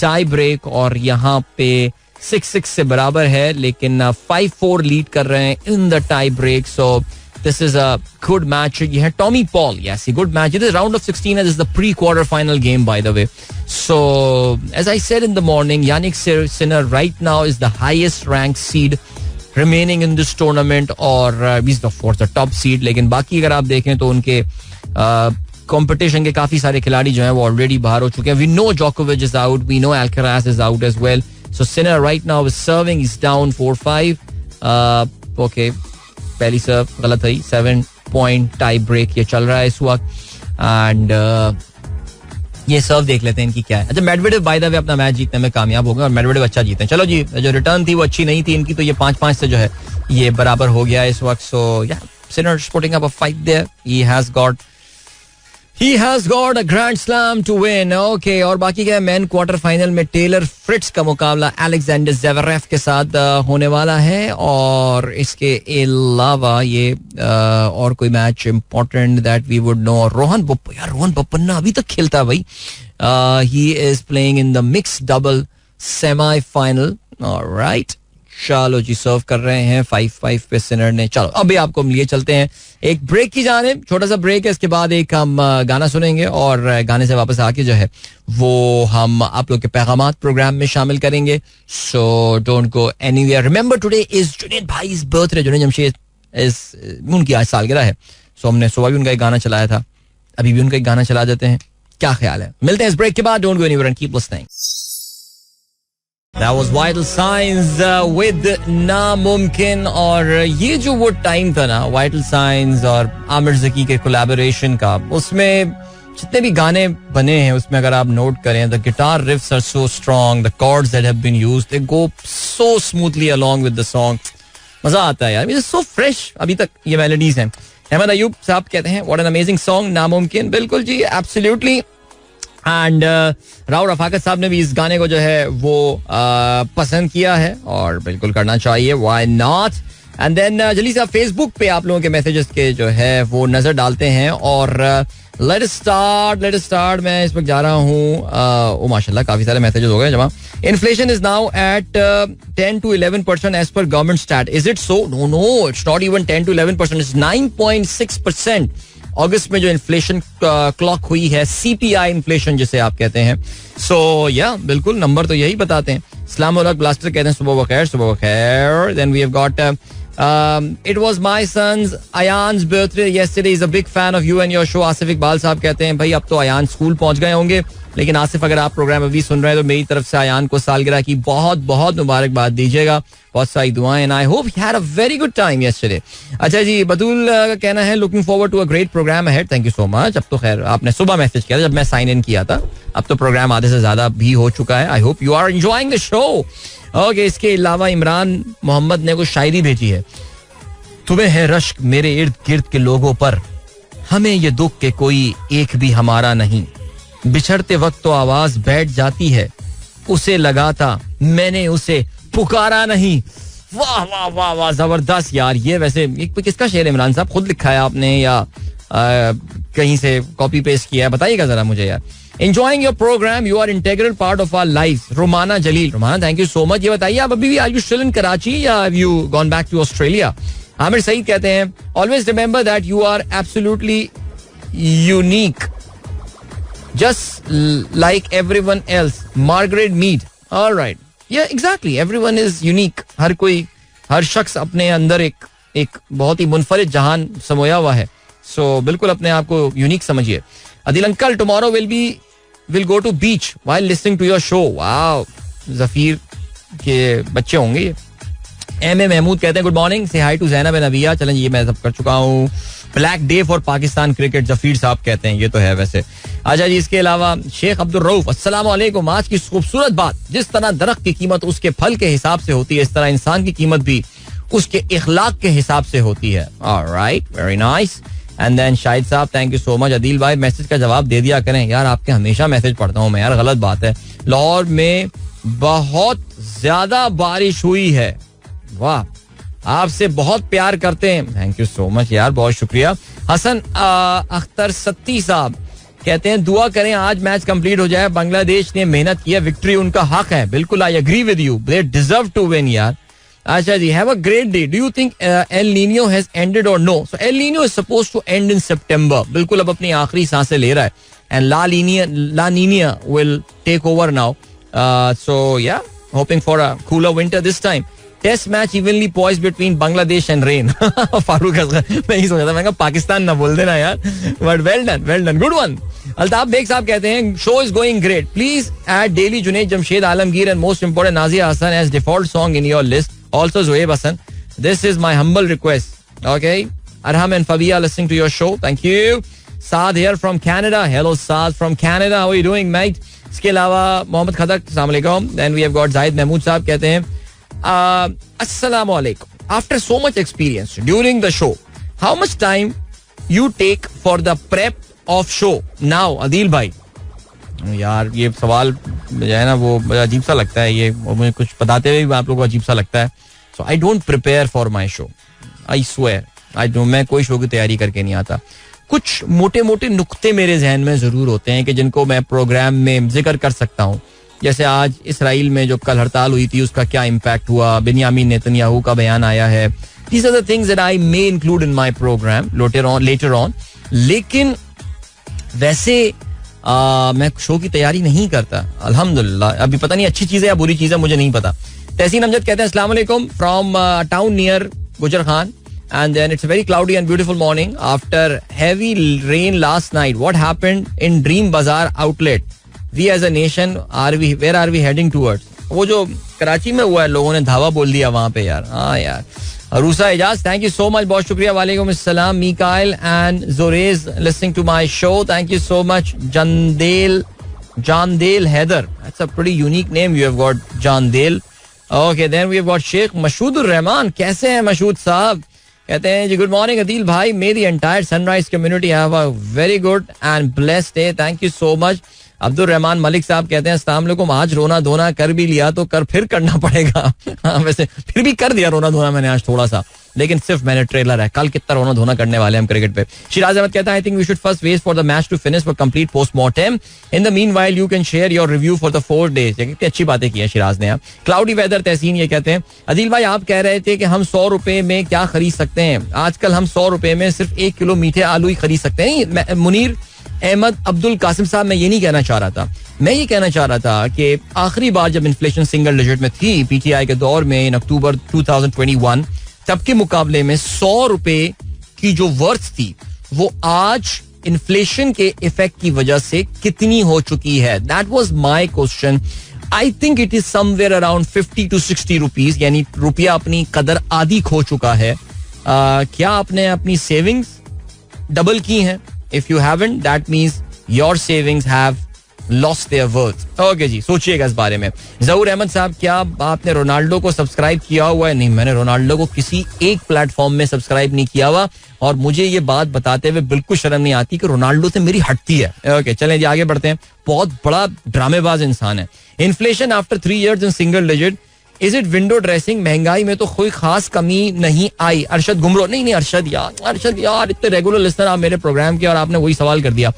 टाई ब्रेक और यहाँ पे 6-6 से बराबर है, लेकिन 5-4 लीड कर रहे हैं in the tie break. So this is a good match. ये है Tommy Paul, yes good match. It is round of 16 and this is the pre quarter final game by the way. So as I said in the morning, Jannik Sinner right now is the highest rank seed remaining in this tournament, और he's the fourth top seed. लेकिन बाकी अगर आप देखें तो उनके competition के काफी सारे खिलाड़ी जो हैं वो ऑलरेडी बाहर हो चुके हैं. We know Djokovic is out, we know Alcaraz is out as well. So Sinner right now is serving, he's down 4-5. Okay, पहली सर्व गलत हुई. 7-point tie break ये चल रहा है इस वक्त. एंड ये सर्व देख लेते हैं इनकी क्या है. अच्छा, मेडवेडेव बाय द वे अपना मैच जीतने में कामयाब हो गए और मेडवेडेव अच्छा जीते. चलो जी, जो रिटर्न थी वो अच्छी नहीं थी इनकी, तो ये 5-5 से जो है ये बराबर हो गया इस वक्त. So yeah Sinner putting up a fight there. He has got a grand slam to win. Okay, और बाकी क्या, मेन क्वार्टर फाइनल में टेलर फ्रिट्ज का मुकाबला अलेक्जेंडर ज़वेरेव के साथ होने वाला है. और इसके अलावा ये और कोई match important that we would know. Rohan Bopanna अभी तक खेलता है भाई. He is playing in the mix double semifinal. Alright, चलो जी, सर्व कर रहे हैं 5-5 पे सिनर ने. चलो अभी आपको लिए चलते हैं एक ब्रेक की जानिब. छोटा सा ब्रेक है, इसके बाद एक हम गाना सुनेंगे और गाने से वापस आके जो है वो हम आप लोग के पैगामात प्रोग्राम में शामिल करेंगे. So don't go anywhere. Remember today is Junaid भाई's बर्थडे. जुनैद जमशेद इज, उनकी आज सालगिरह है. सो हमने सुबह भी उनका एक गाना चलाया था, अभी भी उनका एक गाना चला देते हैं. क्या ख्याल है? मिलते हैं इस ब्रेक के बाद. Don't go anywhere and keep listening. That was Vital Signs with नामुमकिन. और ये जो वो टाइम था ना, Vital Signs और आमिर ज़की के कोलैबोरेशन का, उसमें जितने भी गाने बने हैं उसमें अगर आप नोट करें, the guitar riffs are so strong, the chords that have been used, they go so smoothly along with the song. मजा आता है यार, it's so fresh. अभी तक ये मेलोडीज हैं. अहमद अयूब साहब कहते हैं what an amazing song, नामुमकिन. बिल्कुल जी, absolutely. एंड राहुल रफाकत साहब ने भी इस गाने को जो है वो पसंद किया है और बिल्कुल करना चाहिए, व्हाई नॉट. एंड देन जल्दी से फेसबुक पे आप लोगों के मैसेजेस के जो है वो नजर डालते हैं. और लेट अस स्टार्ट. मैं इस वक्त जा रहा हूँ. ओ माशाल्लाह, काफी सारे मैसेजेस हो गए जमा. Inflation is now at 10 to 11% as per government stat. Is it so? No, it's not even 10 to 11%, it's 9.6%. अगस्त में जो इन्फ्लेशन क्लॉक हुई है, सीपीआई इन्फ्लेशन जिसे आप कहते हैं. सो या बिल्कुल नंबर तो यही बताते हैं. इस्लाम ब्लास्टर कहते हैं सुबह बखैर. Then we have got it was my son's Ayaan's birthday yesterday. Is a big fan of you and your show. Asif Iqbal sahab कहते हैं भाई अब तो अयान स्कूल पहुंच गए होंगे. लेकिन आसिफ, अगर आप प्रोग्राम अभी सुन रहे हैं तो मेरी तरफ से आयान को सालगिरह की बहुत बहुत मुबारकबाद दीजिएगा, बहुत सारी दुआएं, and I hope you had a very good time yesterday. अच्छा जी, बतूल का कहना है looking forward to a great programme ahead. Thank you so much. अब तो खैर आपने सुबह मैसेज किया था जब मैं साइन इन किया था, अब तो प्रोग्राम आधे से ज्यादा भी हो चुका है. I hope you are enjoying the show. Okay, इसके अलावा इमरान मोहम्मद ने कुछ शायरी भेजी है. तुम्हें है रश्क मेरे इर्द गिर्द के लोगों पर, हमें ये दुख के कोई एक भी हमारा नहीं. बिछड़ते वक्त तो आवाज बैठ जाती है, उसे लगाता मैंने उसे पुकारा नहीं. वाह वाह वाह वाह, जबरदस्त यार. ये वैसे किसका शेर है इमरान साहब? खुद लिखा है आपने या कहीं से कॉपी पेस्ट किया है? बताइएगा जरा मुझे यार. Enjoying your program, you are integral part of our lives. Romana Jalil. Romana, thank you so much. ये बताइए आप अभी भी are you still in Karachi या have you gone back to Australia? Aamir Saeed कहते हैं always remember that you are absolutely unique just like everyone else. Margaret Mead. Alright, yeah exactly, everyone is unique. हर कोई, हर शख्स अपने अंदर एक बहुत ही मुनफरिद जहान समोया हुआ है. सो बिल्कुल अपने आप को यूनिक समझिए. Adil uncle, tomorrow will go to beach while listening to your show. Wow, Zafir के बच्चे होंगे ये. एम महमूद कहते हैं good morning, say hi to Zainab and Aviya. चलें, ये मैं सब कर चुका हूँ. Black day for Pakistan cricket, Zafir sahab कहते हैं. ये तो है वैसे. अच्छा जी, इसके अलावा शेख अब्दुल रऊफ, अस्सलाम वालेकुम. आज की खूबसूरत बात, जिस तरह दरख्त की कीमत उसके फल के हिसाब से होती है, इस तरह इंसान की कीमत भी उसके इखलाक के हिसाब से होती है. Alright, very nice. And then Shahid sahab, thank you so much. Adeel bhai, message का जवाब दे दिया करें यार, आपके हमेशा मैसेज पढ़ता हूँ मैं यार, गलत बात है. लाहौर में बहुत ज्यादा बारिश हुई है. वाह, आपसे बहुत प्यार करते हैं. थैंक यू सो मच यार, बहुत शुक्रिया. हसन अख्तर सत्ती साहब कहते हैं दुआ करें आज मैच कंप्लीट हो जाए. बांग्लादेश ने मेहनत की है, विक्ट्री उनका हक है. बिल्कुल, I agree with you, they deserve to win यार. अच्छा जी, have a great day. Do you think El Nino has ended और no? So El Nino is supposed to end in सितंबर. बिल्कुल अब अपनी आखिरी सांसें ले रहा है. And La Nina will take over now. So yeah, hoping for a cooler winter this time. Test match evenly poised between Bangladesh and rain. Farooq Asghar, मैं ही सोचा था, मैं पाकिस्तान ना बोल देना यार, but well done, good one. Altaf Baig sahab कहते हैं show is going great. Please add daily Junaid Jamshed Alamgir and most important Nazia Hassan as default song in your list. Also Zoheb Hassan. This is my humble request. Okay, Arham and Favia listening to your show. Thank you. Saad here from Canada. Hello Saad from Canada, how are you doing mate? इसके अलावा मोहम्मद खदक, अस्सलाम वालेकुम. Then we have got Zahid Mahmood Sahab कहते हैं Assalamu alaikum. After so much experience during the show, how much time you take for the prep of show now? Adil भाई, यार ये सवाल जो है ना वो अजीब सा लगता है ये, और मुझे कुछ बताते हुए भी आप लोगों को अजीब सा लगता है. So I don't prepare for my show. I swear. मैं कोई शो की तैयारी करके नहीं आता. कुछ मोटे मोटे नुक्ते मेरे जहन में जरूर होते हैं कि जिनको मैं प्रोग्राम में जिक्र कर सकता हूँ. जैसे आज इसराइल में जो कल हड़ताल हुई थी उसका क्या इम्पैक्ट हुआ, बिन्यामीन नेतन्याहू का बयान आया है. These are the things that I may include in my program later on. लेकिन वैसे मैं शो की तैयारी नहीं करता अल्हम्दुलिल्लाह. अभी पता नहीं अच्छी चीज है या बुरी चीज है, मुझे नहीं पता. तहसीन अमजद कहते हैं अस्सलाम वालेकुम फ्रॉम टाउन नियर गुजर Khan. And then it's a very cloudy and beautiful morning after heavy rain last night. What happened in Dream Bazaar outlet? We as a nation, where are we heading towards? वो जो कराची में हुआ है, लोगों ने धावा बोल दिया वहां पे यार. हाँ यार. Rusa Ejaz, thank you so much, बहुत शुक्रिया. वालेकुम अस्सलाम. Mikail and Zoraiz listening to my show. Thank you so much. Jandel Haider, that's a pretty unique name you have got, Jandel. Okay, then we have got Sheikh Mashoodur Rahman. कैसे हैं मशूद साहब? कहते हैं जी गुड मॉर्निंग अदील भाई, मे the entire sunrise community have a very good and blessed day. Thank you so much. Abdul Rahman Malik साहब कहते हैं अस्सलाम वालेकुम. आज रोना धोना कर भी लिया तो कर फिर करना पड़ेगा. हाँ, वैसे फिर भी कर दिया रोना धोना मैंने आज थोड़ा सा, लेकिन सिर्फ मैंने ट्रेलर है. कल कितना रोना धोना करने वाले हम क्रिकेट पे. शिराज अहमद कहता है I think we should first wait for the match to finish for complete postmortem. In the meanwhile you can share your review for the 4 days. कितनी अच्छी बातें की है शिराज ने. क्लाउडी वेदर तहसीन ये कहते हैं अदील भाई आप कह रहे थे कि हम 100 रुपए में क्या खरीद सकते हैं. आजकल हम 100 रुपए में सिर्फ 1 किलो मीठे आलू ही खरीद सकते हैं. मुनीर अहमद अब्दुल कासिम साहब, मैं ये नहीं कहना चाह रहा था. मैं ये कहना चाह रहा था कि आखिरी बार जब इन्फ्लेशन सिंगल डिजिट में थी पीटीआई के दौर में इन अक्टूबर 2021, तब के मुकाबले में 100 रुपए की जो वर्थ थी वो आज इन्फ्लेशन के इफेक्ट की वजह से कितनी हो चुकी है. That was my question. I think it is somewhere around 50 to 60 rupees, यानी रुपया अपनी कदर आधी खो चुका है. क्या आपने अपनी सेविंग्स डबल की हैं? If you haven't, that means your savings have lost their worth. Okay ji, सोचिएगा इस बारे में. जहूर अहमद साहब, क्या आपने रोनाल्डो को सब्सक्राइब किया हुआ है? नहीं, मैंने रोनाल्डो को किसी एक प्लेटफॉर्म में सब्सक्राइब नहीं किया हुआ, और मुझे ये बात बताते हुए बिल्कुल शर्म नहीं आती कि रोनाल्डो से मेरी हटती है. ओके, चलें जी, आगे बढ़ते हैं. बहुत बड़ा ड्रामेबाज इंसान है. Inflation after 3 years in single digit. Is it window dressing? महंगाई में तो कोई खास कमी नहीं आई. अरशद गुमरो. नहीं, अरशद यार इतने रेगुलर लिस्टर आप मेरे प्रोग्राम के, और आपने वही सवाल कर दिया.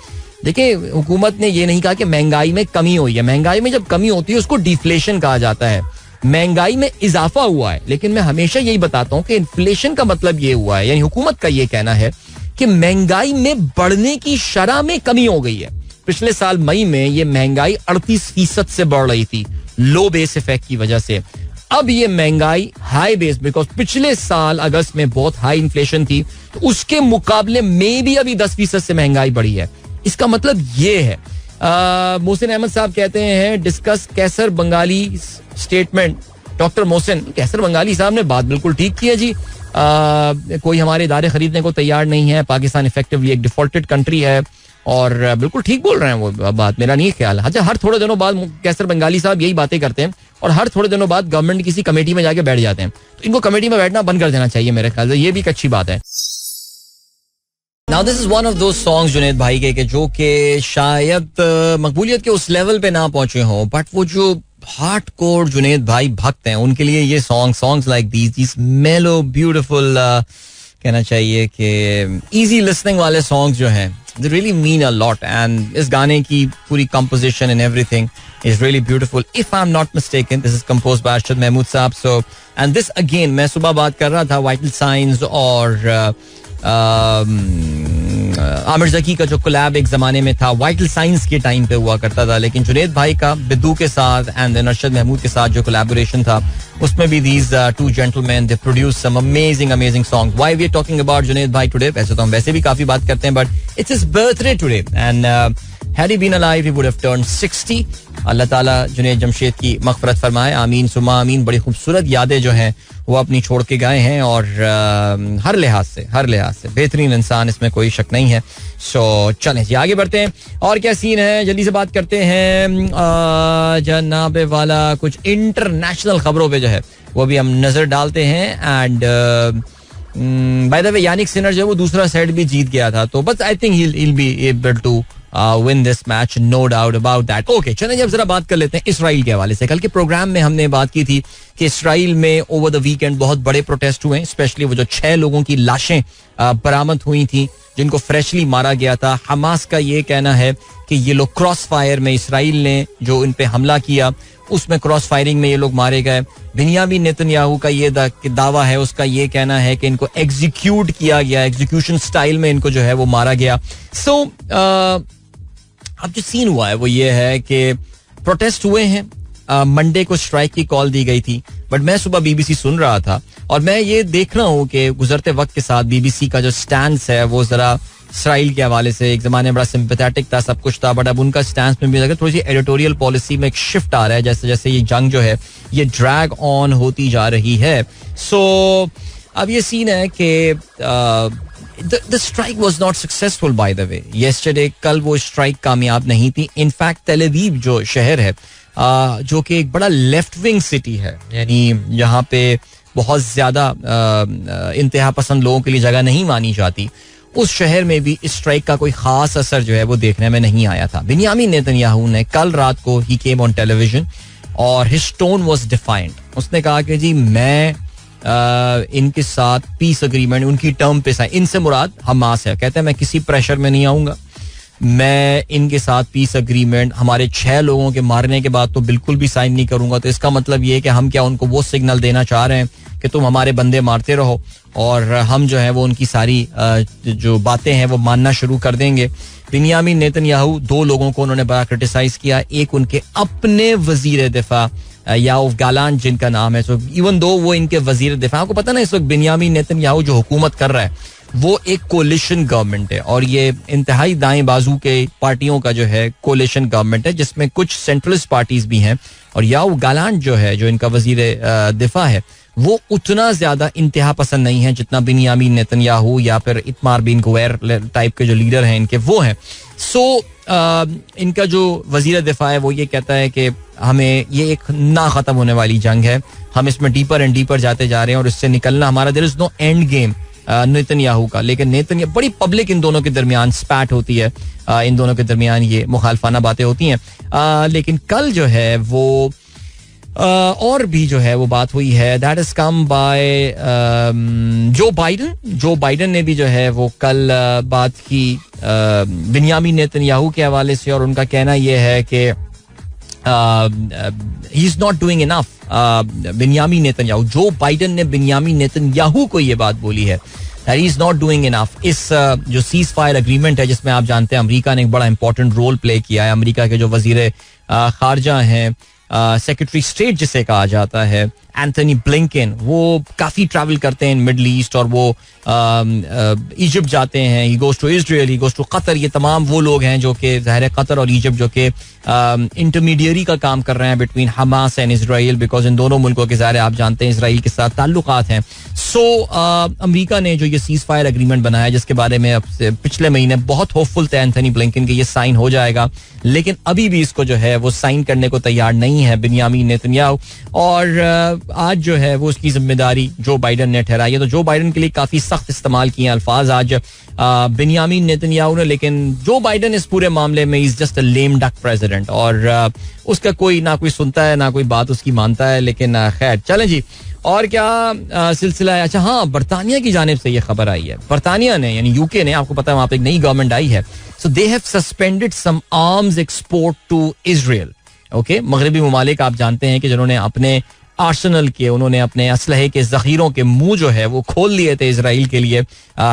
देखिए, हुकूमत ने ये नहीं कहा कि महंगाई में कमी हुई है. महंगाई में जब कमी होती है उसको डिफ्लेशन कहा जाता है. महंगाई में इजाफा हुआ है, लेकिन मैं हमेशा यही बताता हूं कि इन्फ्लेशन का मतलब ये हुआ है, यानी हुकूमत का ये कहना है कि महंगाई में बढ़ने की शरह में कमी हो गई है. पिछले साल मई में ये महंगाई 38% से बढ़ रही थी, लो बेस इफेक्ट की वजह से. अब ये महंगाई हाई बेस, बिकॉज पिछले साल अगस्त में बहुत हाई इन्फ्लेशन थी, तो उसके मुकाबले में भी अभी 10% से महंगाई बढ़ी है. इसका मतलब ये है. मोहसिन अहमद साहब कहते हैं डिस्कस कैसर बंगाली स्टेटमेंट. डॉक्टर मोहसिन, कैसर बंगाली साहब ने बात बिल्कुल ठीक की है जी. कोई हमारे इदारे खरीदने को तैयार नहीं है. पाकिस्तान इफेक्टिवली एक डिफॉल्टेड कंट्री है, और बिल्कुल ठीक बोल रहे हैं वो बात, मेरा नहीं ख्याल. अच्छा, हर थोड़े दिनों बाद कैसर बंगाली साहब यही बातें करते हैं, और हर थोड़े दिनों बाद गवर्नमेंट किसी कमेटी में जाके बैठ जाते हैं. तो इनको कमेटी में बैठना बंद कर देना चाहिए मेरे ख्याल से. ये भी एक अच्छी बात है. Now this is one of those songs Junaid भाई के जो कि शायद मकबूलियत के उस लेवल पे ना पहुंचे हों, बट वो जो हार्डकोर जुनैद भाई भक्त हैं, उनके लिए ये सॉन्ग्स लाइक दीज मेलो ब्यूटीफुल, कहना चाहिए कि इजी लिसनिंग वाले सॉन्ग्स जो हैं, they really mean a lot. and इस गाने की पूरी composition and everything is really beautiful. If I'm not mistaken, this is composed by Arshad Mahmood साहब. So and this again, मैं सुबह बात कर रहा था Vital Signs और आमिर जकी का जो कोलैब एक जमाने में था, वाइटल साइंस के टाइम पे हुआ करता था, लेकिन जुनैद भाई का बिद्दू के साथ एंड देन अरशद महमूद के साथ जो कोलैबोरेशन था, उसमें भी these two gentleman they produce some amazing song. Why we are talking about Junaid bhai today? वैसे तो हम वैसे भी काफी बात करते हैं, but it's his birthday today and had he been alive he would have turned 60. अल्लाह ताला जुनैद जमशेद की मग़फ़िरत फरमाए. आमीन सुमा आमीन. बड़ी खूबसूरत यादें जो हैं वो अपनी छोड़ के गए हैं, और हर लिहाज से बेहतरीन इंसान, इसमें कोई शक नहीं है. सो चलें जी, आगे बढ़ते हैं. और क्या सीन है, जल्दी से बात करते हैं जनाब वाला. कुछ इंटरनेशनल खबरों पे जो है वो भी हम नजर डालते हैं. And by the way, Jannik Sinner जो है वो दूसरा सेट भी जीत गया था, तो बस I think he'll be able to win this match, no doubt about that. Okay, चलें अब जरा बात कर लेते हैं इसराइल के हवाले से. कल के प्रोग्राम में हमने बात की थी कि इसराइल में ओवर द वीकेंड बहुत बड़े प्रोटेस्ट हुए, स्पेशली वो जो 6 लोगों की लाशें बरामद हुई थी जिनको फ्रेशली मारा गया था. हमास का ये कहना है कि ये लोग क्रॉस फायर में, इसराइल ने जो इन पे हमला किया उसमें क्रॉस फायरिंग में ये लोग मारे गए. बिन्यामिन नेतन्याहू का ये दावा है, उसका ये कहना है कि इनको एग्जीक्यूट किया गया, एग्जीक्यूशन स्टाइल में इनको जो है वो मारा गया. सो अब जो सीन हुआ है वो ये है कि प्रोटेस्ट हुए हैं. मंडे को स्ट्राइक की कॉल दी गई थी, बट मैं सुबह बीबीसी सुन रहा था और मैं ये देख रहा हूँ कि गुजरते वक्त के साथ बीबीसी का जो स्टैंड है वो जरा इसराइल के हवाले से, एक जमाने में बड़ा सिंपैथेटिक था, सब कुछ था, बट अब उनका स्टैंड में भी लगा थोड़ी सी एडिटोरियल पॉलिसी में एक शिफ्ट आ रहा है, जैसे जैसे ये जंग जो है ये ड्रैग ऑन होती जा रही है. सो अब ये सीन है कि the strike was not successful by the way. Yesterday, कल वो स्ट्राइक कामयाब नहीं थी. इनफैक्ट तेल अवीव जो शहर है, जो कि एक बड़ा लेफ्ट विंग सिटी है, यानी यहाँ पे बहुत ज्यादा इंतहा पसंद लोगों के लिए जगह नहीं मानी जाती, उस शहर में भी इस स्ट्राइक का कोई खास असर जो है वो देखने में नहीं आया था. बिन्यामिन नेतन्याहू ने कल रात को ही केम ऑन टेलीविजन और हिज टोन वाज डिफाइंड. उसने कहा कि जी मैं इनके साथ पीस अग्रीमेंट, उनकी टर्म पे साइन, इनसे मुराद हमास है, कहते हैं मैं किसी प्रेशर में नहीं आऊंगा, मैं इनके साथ पीस अग्रीमेंट हमारे 6 लोगों के मारने के बाद तो बिल्कुल भी साइन नहीं करूंगा. तो इसका मतलब ये है कि हम क्या उनको वो सिग्नल देना चाह रहे हैं कि तुम हमारे बंदे मारते रहो और हम जो है वो उनकी सारी जो बातें हैं वो मानना शुरू कर देंगे. बिन्यामिन नेतन्याहू 2 लोगों को उन्होंने बड़ा क्रिटिसाइज किया. एक उनके अपने वजीर दिफा याओव गालांट जिनका नाम है. सो इवन दो वो इनके वजीर दिफा, को पता ना इस वक्त बिन्यामिन नेतन्याहू जो हुकूमत कर रहा है वो एक कोलिशन गवर्नमेंट है और ये इंतहाई दाएं बाजू के पार्टियों का जो है कोलिशन गवर्नमेंट है, जिसमें कुछ सेंट्रलिस्ट पार्टीज भी हैं. और याओ गालांट जो है, जो इनका वजीर दिफा है, वो उतना ज्यादा इंतहा पसंद नहीं है जितना बिन्यामीन नेतन्याहू या फिर इतमार बिन गुवैर टाइप के जो लीडर हैं इनके वो हैं. सो इनका जो वजीर दिफा है वो ये कहता है कि हमें ये एक ना खत्म होने वाली जंग है, हम इसमें डीपर एंड डीपर जाते जा रहे हैं और इससे निकलना हमारा, there is no end game Netanyahu का. लेकिन नेतन्याहू बड़ी पब्लिक इन दोनों के दरमियान स्पैट होती है, इन दोनों के दरमियान ये मुखालफाना बातें होती हैं. लेकिन कल जो है वो और भी जो है वो बात हुई है, दैट इज कम बाय जो बाइडन ने भी जो है वो कल बात की बिन्यामीन नेतन्याहू के हवाले से, और उनका कहना यह है कि he is not doing enough. Binyamin Netanyahu, जो बाइडन ने बिन्यामीन नेतन्याहू को ये बात बोली है, he is not doing enough. इस जो सीज फायर एग्रीमेंट है जिसमें आप जानते हैं अमेरिका ने एक बड़ा इंपॉर्टेंट रोल प्ले किया है. अमेरिका के जो वजीर खारजा हैं, सेक्रेटरी स्टेट जिसे कहा जाता है, एंथनी ब्लिंकन, वो काफी ट्रैवल करते हैं मिडल ईस्ट और वो इजिप्ट जाते हैं, he goes to Israel, he goes to Qatar. ये तमाम वो लोग हैं जो कि ज़ाहिर है कतर और इजिप्ट जो कि इंटरमीडियरी का काम कर रहे हैं between Hamas and Israel, because in दोनों मुल्कों के ज़ाहिर आप जानते हैं इसराइल के साथ ताल्लुकात हैं. सो अमेरिका ने जो ये सीज फायर एग्रीमेंट बनाया जिसके बारे में अब पिछले महीने बहुत होपफुल थे एंथनी ब्लिंकन के ये साइन हो जाएगा, लेकिन अभी भी इसको जो है वो साइन करने को तैयार नहीं है बिन्यामीन नेतन्याहू. और आज जो है वो उसकी जिम्मेदारी जो बाइडन ने ठहराई है. तो जो बाइडन के लिए काफी सख्त इस्तेमाल किए अल्फाज आज बिन्यामीन नेतन्याहू ने, लेकिन जो बाइडन इस पूरे मामले में is just a lame duck president और उसका कोई ना कोई सुनता है ना कोई बात उसकी मानता है. लेकिन खैर चलें जी, और क्या सिलसिला है. अच्छा हाँ, बरतानिया की जानिब से ये खबर आई है. बरतानिया ने यानी यूके ने, आपको पता है वहां पे एक नई गवर्नमेंट आई है, so they have suspended some arms export to Israel. Okay, मगरबी ममालिक आप जानते हैं कि जिन्होंने अपने आर्सेनल के, उन्होंने अपने असलहे के जखीरों के मुंह जो है वो खोल लिए थे इसराइल के लिए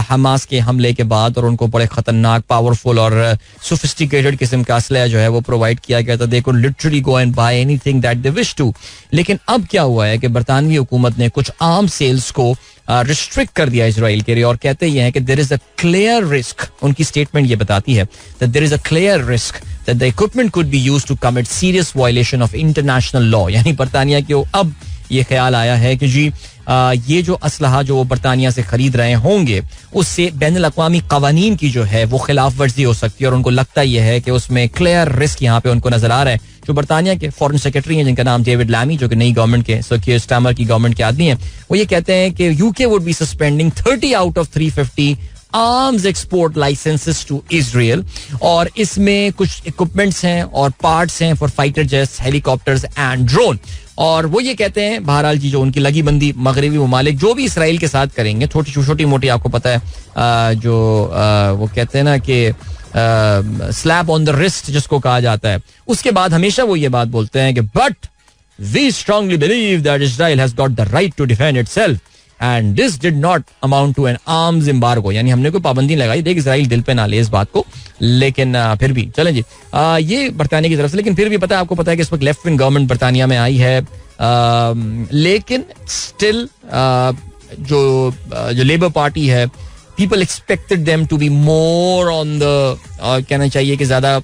हमास के हमले के बाद, और उनको बड़े खतरनाक, पावरफुल और सोफिस्टिकेटेड किस्म का असलहा जो है वो प्रोवाइड किया गया था. They could literally go and buy anything that they wish to. लेकिन अब क्या हुआ है कि बरतानवी हुकूमत ने कुछ आर्म सेल्स को रिस्ट्रिक्ट कर दिया इसराइल के लिए, और कहते ये हैं कि there is a clear risk, उनकी स्टेटमेंट ये बताती है that there is a clear risk that the equipment could be used to commit serious violation of international law. यानी बरतानिया के अब ये ख्याल आया है कि जी ये जो असलहा जो वो बरतानिया से खरीद रहे होंगे उससे बैनुल अक़वामी क़वानीन की जो है वो खिलाफ वर्जी हो सकती है, और उनको लगता यह है कि उसमें क्लियर रिस्क यहाँ पे उनको नजर आ रहा है. जो बरतानिया के फॉरेन सेक्रेटरी हैं जिनका नाम डेविड लैमी, जो कि नई गवर्नमेंट के सर कीयर स्टारमर की गवर्नमेंट के आदमी हैं, वो ये कहते हैं कि UK would be suspending 30 out of 350 arms export licences to Israel. और इसमें कुछ इक्विपमेंट्स हैं और पार्ट्स हैं for fighter jets, helicopters and drone. और वो ये कहते हैं बहरहाल जी जो उनकी लगी बंदी मगरबी ममालिक जो भी इसराइल के साथ करेंगे, छोटी मोटी आपको पता है वो कहते हैं ना कि स्लैप ऑन द रिस्ट जिसको कहा जाता है, उसके बाद हमेशा वो ये बात बोलते हैं कि but we strongly believe that Israel has got the right to defend itself and this did not amount to an arms embargo. यानी हमने कोई पाबंदी लगाई, देख इसराइल दिल पे ना ले इस बात को, लेकिन फिर भी चलें जी, ये बरतानिया की तरफ से. लेकिन फिर भी पता है, आपको पता है कि इस वक्त लेफ्ट विंग गवर्नमेंट बरतानिया में आई है, लेकिन स्टिल जो लेबर पार्टी है, people expected them to be more on the, कहना चाहिए कि ज्यादा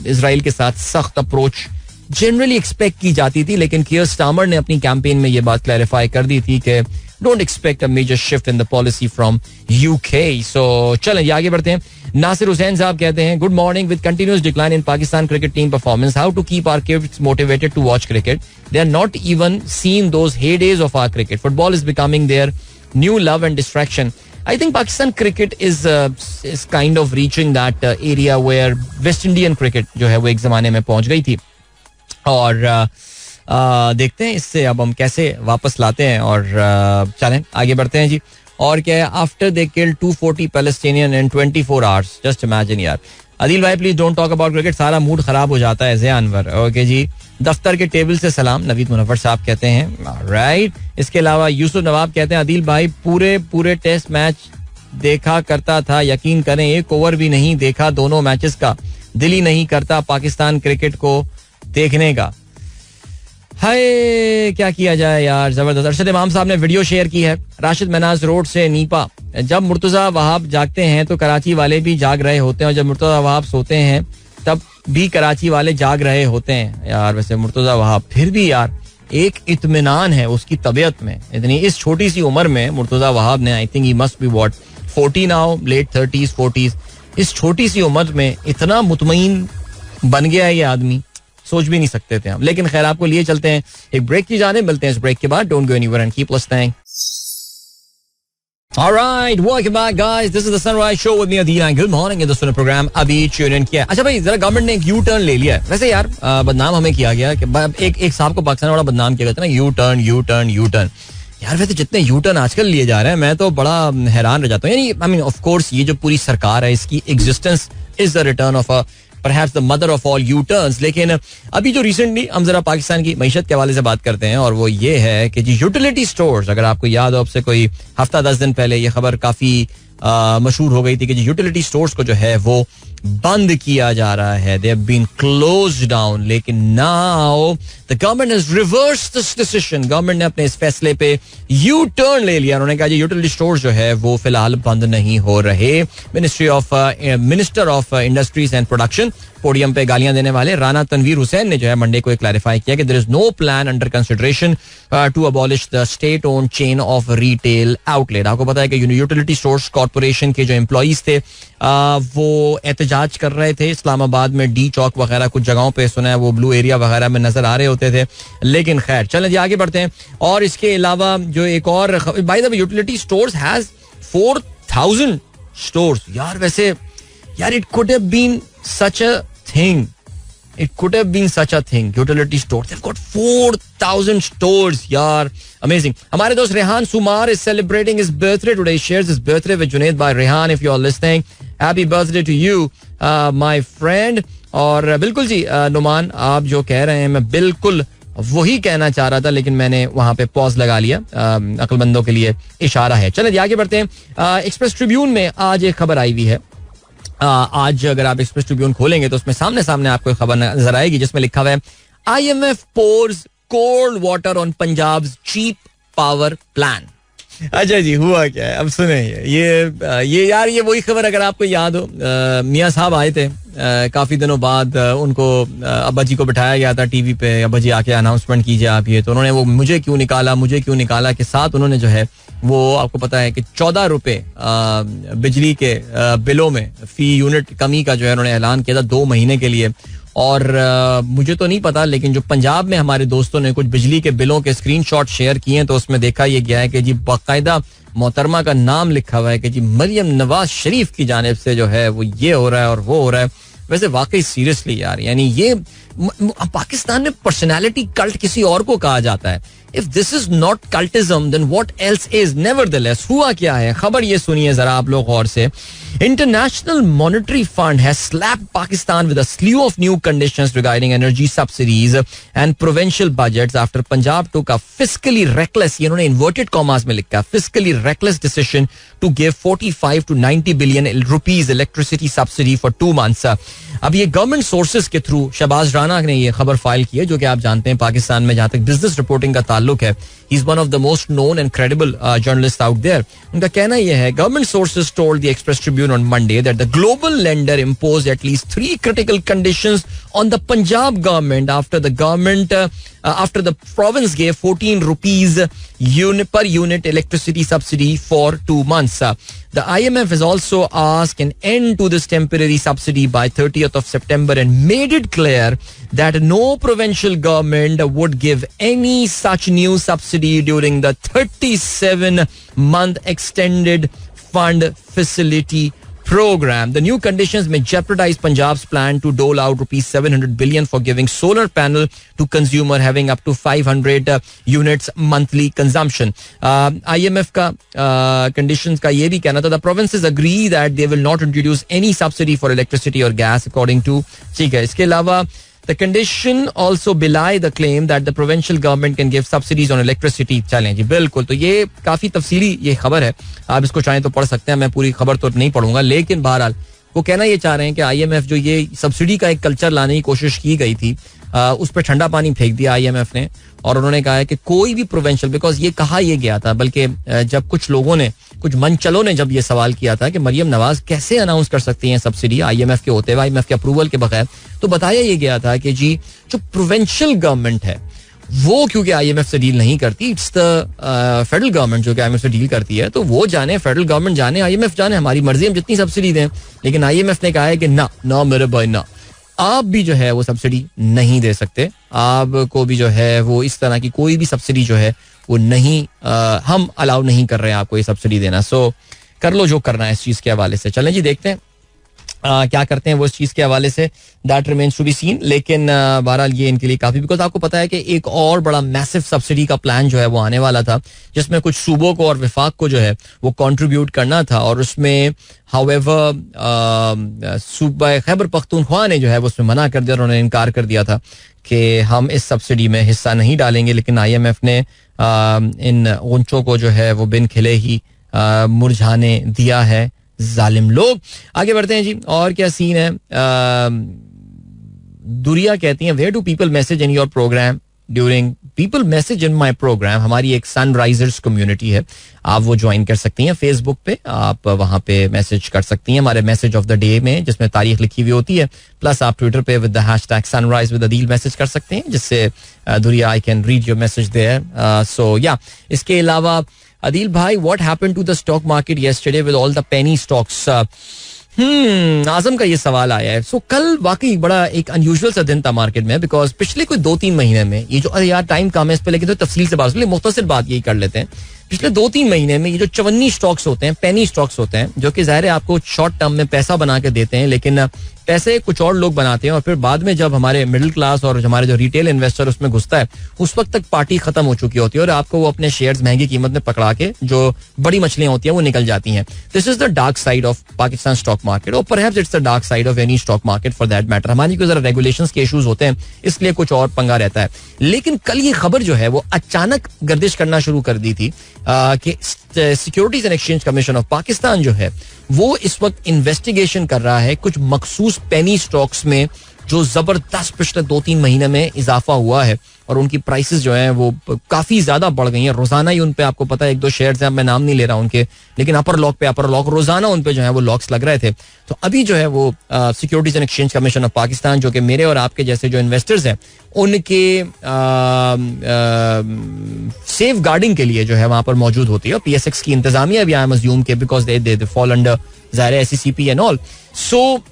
इसराइल के साथ सख्त अप्रोच जनरली एक्सपेक्ट की जाती थी. लेकिन कीयर स्टारमर ने अपनी कैंपेन में ये बात क्लैरिफाई कर दी थी कि don't expect a major shift in the policy from UK. So चलें आगे बढ़ते हैं. नासिर हुसैन साहब कहते हैं good morning. With continuous decline in Pakistan cricket team performance, how to keep our kids motivated to watch cricket? They are not even seen those heydays of our cricket. Football is becoming their new love and distraction. I think Pakistan cricket is kind of reaching that area where West Indian cricket जो है वो एक जमाने में पहुंच गई थी, और देखते हैं इससे अब हम कैसे वापस लाते हैं. और चलें आगे बढ़ते हैं जी. और क्या है, after they killed 240 Palestinian in 24 hours, just imagine यार. अदील भाई please don't talk about cricket, सारा मूड खराब हो जाता है. ज़ियानवर ओके जी. दफ्तर के टेबल से सलाम, नवीद मुनव्वर साहब कहते हैं राइट. इसके अलावा यूसुफ नवाब कहते हैं अदील भाई पूरे टेस्ट मैच देखा करता था, यकीन करें एक ओवर भी नहीं देखा दोनों मैचेस का, दिल ही नहीं करता पाकिस्तान क्रिकेट को देखने का. हाय क्या किया जाए यार, जबरदस्त. अरशद इमाम साहब ने वीडियो शेयर की है. राशिद मनाज रोड से नीपा जब मुर्तज़ा वहाब जागते हैं तो कराची वाले भी जाग रहे होते हैं, और जब मुर्तज़ा वहाब सोते हैं तब भी कराची वाले जाग रहे होते हैं. यार वैसे मुर्तज़ा वहाब फिर भी यार एक इत्मीनान है उसकी तबीयत में. इतनी इस छोटी सी उम्र में मुर्तज़ा वहाब ने, I think he must be what 40 now, late 30s 40s, इस छोटी सी उम्र में इतना मुतमईन बन गया है ये आदमी, सोच भी नहीं सकते थे हम. लेकिन खैर आपको लिए चलते हैं एक ब्रेक की जाने, मिलते हैं इस ब्रेक के बाद. Don't go anywhere and keep listening. Alright, welcome back guys. This is the Sunrise Show with me Adil and good morning. ये दोस्तों ने प्रोग्राम अभी ट्यून इन किया. अच्छा भाई, जरा गवर्नमेंट ने एक यू टर्न ले लिया है. वैसे यार बदनाम हमें किया गया कि एक साहब को पाकिस्तान में बड़ा बदनाम किया गया था ना, यू टर्न. यार वैसे जितने यू टर्न आजकल लिए जा रहे हैं मैं तो बड़ा हैरान रह जाता हूँ. यानी आई मीन ऑफ कोर्स ये जो पूरी सरकार है इसकी existence is the return of perhaps the mother of all U-turns. लेकिन अभी जो रिसेंटली हम जरा पाकिस्तान की मईशत के हवाले से बात करते हैं, और वो ये है कि जी यूटिलिटी स्टोर्स, अगर आपको याद हो अब से कोई हफ्ता 10 दिन पहले ये खबर काफी मशहूर हो गई थी कि यूटिलिटी स्टोर्स को जो है वो बंद किया जा रहा है. They have been closed down. लेकिन now the government has reversed this decision. Government ने अपने इस फैसले पे यू टर्न ले लिया. उन्होंने कहा जी यूटिलिटी स्टोर्स जो है वो फिलहाल बंद नहीं हो रहे. Minister of industries and production podium पे गालियां देने वाले राना तनवीर हुसैन ने जो है मंडे को एक क्लैरिफाई किया कि there is no plan under consideration to abolish the state owned chain of retail outlet. आपको पता है कि यूटिलिटी स्टोर्स कॉर्पोरेशन के जो एम्प्लॉइज थे वो एहतजाज कर रहे थे. इस्लामाबाद में डी चौक वगैरह कुछ जगहों पे सुना है वो ब्लू एरिया वगैरह में नजर आ रहे होते थे. लेकिन खैर चलें जी आगे बढ़ते हैं. और इसके अलावा जो एक और by the way, utility stores has 4000 stores. यार वैसे यार it could have been such a thing. It could have been such a thing. Utility stores. They've got 4000 stores. यार amazing. हमारे दोस्त रेहान सुमार is celebrating his birthday today. He shares his birthday with Junaid by Rehan. If you are listening, happy birthday to you, my friend. और बिल्कुल जी नुमान, आप जो कह रहे हैं मैं बिल्कुल वही कहना चाह रहा था, लेकिन मैंने वहां पे पॉज लगा लिया. अक्लमंदों के लिए इशारा है. चलिए आगे बढ़ते हैं. एक्सप्रेस ट्रिब्यून में आज एक खबर आई हुई है. आज अगर आप एक्सप्रेस ट्रिब्यून खोलेंगे तो उसमें सामने आपको एक खबर नजर आएगी जिसमें लिखा हुआ है IMF pours cold water on Punjab's cheap power plan. अच्छा जी, हुआ क्या है अब सुने. ये यार ये वही खबर, अगर आपको याद हो मियां साहब आए थे काफी दिनों बाद, उनको अब्बा जी को बिठाया गया था टीवी पे, अब्बा जी आके अनाउंसमेंट कीजिए आप ये. तो उन्होंने वो मुझे क्यों निकाला के साथ उन्होंने जो है वो आपको पता है कि 14 रुपए बिजली के बिलों में फी यूनिट कमी का जो है उन्होंने ऐलान किया था 2 महीने के लिए. और मुझे तो नहीं पता, लेकिन जो पंजाब में हमारे दोस्तों ने कुछ बिजली के बिलों के स्क्रीनशॉट शेयर किए हैं तो उसमें देखा यह गया है कि जी बाकायदा मोहतरमा का नाम लिखा हुआ है कि जी मरियम नवाज शरीफ की जानिब से जो है वो ये हो रहा है और वो हो रहा है. वैसे वाकई सीरियसली यार, यानी ये पाकिस्तान में पर्सनालिटी कल्ट किसी और को कहा जाता है. If this is not cultism, then what else is? Nevertheless, हुआ क्या है, खबर ये सुनिए जरा आप लोग गौर से. International Monetary Fund has slapped Pakistan with a slew of new conditions regarding energy subsidies and provincial budgets after Punjab took a fiscally reckless, ये इन्होंने inverted commas में लिखा, fiscally reckless decision to give 45 to 90 billion rupees electricity subsidy for 2 months. अब ये government sources के through Shahbaz Rana ने ये खबर फाइल की है, जो कि आप जानते हैं पाकिस्तान में जहां तक बिजनेस रिपोर्टिंग का ताल्लुक है, he is one of the most known and credible journalist out there. उनका कहना यह है, government sources told the Express Tribune on Monday that the global lender imposed at least 3 critical conditions on the Punjab government after the province gave 14 rupees per unit electricity subsidy for 2 months. The IMF has also asked an end to this temporary subsidy by 30th of September and made it clear that no provincial government would give any such new subsidy during the 37-month extended fund facility program. The new conditions may jeopardize Punjab's plan to dole out rupees 700 billion for giving solar panel to consumer having up to 500 units monthly consumption. IMF का conditions का ये भी कहना था, the provinces agree that they will not introduce any subsidy for electricity or gas according to. ठीक है, इसके अलावा the condition also belie the claim that the provincial government can give subsidies on electricity. चलें जी, बिल्कुल. तो ये काफी तफसीली ये खबर है, आप इसको चाहें तो पढ़ सकते हैं, मैं पूरी खबर तो नहीं पढ़ूंगा. लेकिन बहरहाल वो कहना ये चाह रहे हैं कि IMF जो ये सब्सिडी का एक कल्चर लाने की कोशिश की गई थी उस पर ठंडा पानी फेंक दिया IMF ने. और उन्होंने कहा है कि कोई भी प्रोविंशियल, बिकॉज ये कहा यह गया था, बल्कि जब कुछ लोगों ने कुछ मंचलों ने जब ये सवाल किया था कि मरियम नवाज कैसे अनाउंस कर सकती हैं सब्सिडी IMF के होते हुए, IMF के अप्रूवल के बगैर, तो बताया ये गया था कि जी जो प्रोविंशियल गवर्नमेंट है वो क्योंकि IMF से डील नहीं करती, इट्स द फेडरल गवर्नमेंट जो कि IMF से डील करती है, तो वो जाने, फेडरल गवर्नमेंट जाने, IMF जाने, हमारी मर्जी हम जितनी सब्सिडी दें. लेकिन IMF ने कहा है कि ना मेरे भाई ना, आप भी जो है वो सब्सिडी नहीं दे सकते, आपको भी जो है वो इस तरह की कोई भी सब्सिडी जो है वो नहीं, हम अलाउ नहीं कर रहे हैं आपको ये सब्सिडी देना. सो कर लो जो करना है इस चीज़ के हवाले से. चलें जी देखते हैं क्या करते हैं वो इस चीज़ के हवाले से. That remains to be seen. लेकिन बहरहाल ये इनके लिए काफ़ी, बिकॉज आपको पता है कि एक और बड़ा मैसिव सब्सिडी का प्लान जो है वो आने वाला था, जिसमें कुछ सूबों को और विफाक को जो है वो कंट्रीब्यूट करना था. और उसमें हाउएवर सूबा खैबर पख्तूनख्वा ने जो है वो उसमें मना कर दिया, उन्होंने इनकार कर दिया था कि हम इस सब्सिडी में हिस्सा नहीं डालेंगे. लेकिन IMF ने इन ऊंचों को जो है वो बिन खिले ही मुरझाने दिया है. जालिम लोग. आगे बढ़ते हैं जी. और क्या सीन है. दुरिया कहती हैं, where do people message in your programme during. People message in my programme. हमारी एक सनराइजर्स कम्युनिटी है, आप वो ज्वाइन कर सकती हैं फेसबुक पे, आप वहां पे मैसेज कर सकती हैं हमारे मैसेज ऑफ द डे में, जिसमें तारीख लिखी हुई होती है. प्लस आप ट्विटर पे with the hashtag sunrise with Adeel message कर सकते हैं, जिससे Duriya I can read your message there. So yeah इसके अलावा Adil bhai, what happened to the stock market yesterday with all the penny stocks? आजम का ये सवाल आया है. सो कल वाकई बड़ा एक अनयूजुअल सा दिन था मार्केट में, बिकॉज पिछले कोई 2-3 महीने में ये जो, अरे यार टाइम कम है इस पे, लेकिन तो तफसील से बात, मुख्तसर बात यही कर लेते हैं. पिछले 2-3 महीने में ये जो चवन्नी स्टॉक्स होते हैं, पेनी स्टॉक्स होते हैं, जो कि जाहिर है आपको शॉर्ट टर्म में पैसा बना के देते हैं, लेकिन पैसे कुछ और लोग बनाते हैं और फिर बाद में जब हमारे मिडिल क्लास और हमारे जो रिटेल इन्वेस्टर उसमें घुसता है, उस वक्त तक पार्टी खत्म हो चुकी होती है और आपको वो अपने शेयर्स महंगी कीमत में पकड़ा के जो बड़ी मछलियां होती हैं वो निकल जाती हैं. This is the dark side of Pakistan stock market, और perhaps it's the dark side of any stock market for that matter. हमारी कोई जरा रेगुलेशंस के इश्यूज होते हैं, इसलिए कुछ और पंगा रहता है. लेकिन कल ये खबर जो है वो अचानक गर्दिश करना शुरू कर दी थी कि securities and exchange commission of Pakistan जो है वो इस वक्त इन्वेस्टिगेशन कर रहा है कुछ मखसूस पेनी स्टॉक्स में जो जबरदस्त पिछले 2-3 महीने में इजाफा हुआ है और उनकी प्राइसेस जो है वो काफी ज्यादा बढ़ गई हैं. रोजाना ही उन पे आपको पता है 1-2 शेयर्स हैं, मैं नाम नहीं ले रहा उनके, लेकिन अपर लॉक रोजाना उन पे जो है वो लॉक्स लग रहे थे. तो अभी जो है वो securities and exchange commission of Pakistan, जो कि मेरे और आपके जैसे जो इन्वेस्टर्स हैं उनके सेफ गार्डिंग के लिए जो है वहां पर मौजूद होती है. PSX की इंतजामिया भी आई एम अज्यूम के, बिकॉज दे फॉल अंडर ज़ाहिर SECP एंड ऑल. सो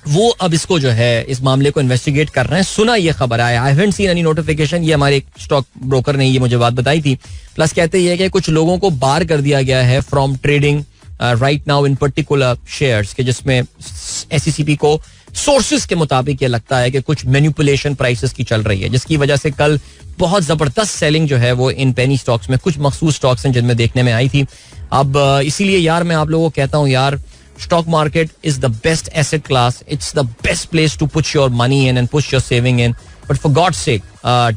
वो अब इसको जो है इस मामले को इन्वेस्टिगेट कर रहे हैं. सुना ये खबर आया, I haven't seen any notification, ये हमारे स्टॉक ब्रोकर ने ये मुझे बात बताई थी. प्लस कहते हैं कि कुछ लोगों को बार कर दिया गया है from trading right now in particular shares के, जिसमें SECP को सोर्सेज के मुताबिक ये लगता है कि कुछ मैनिपुलेशन प्राइसेस की चल रही है, जिसकी वजह से कल बहुत जबरदस्त सेलिंग जो है वो इन पेनी स्टॉक्स में, कुछ मखसूस स्टॉक्स हैं जिनमें देखने में आई थी. अब इसीलिए यार मैं आप लोगों को कहता हूँ यार, stock market is the best asset class. It's the best place to put your money in and push your saving in. But for God's sake,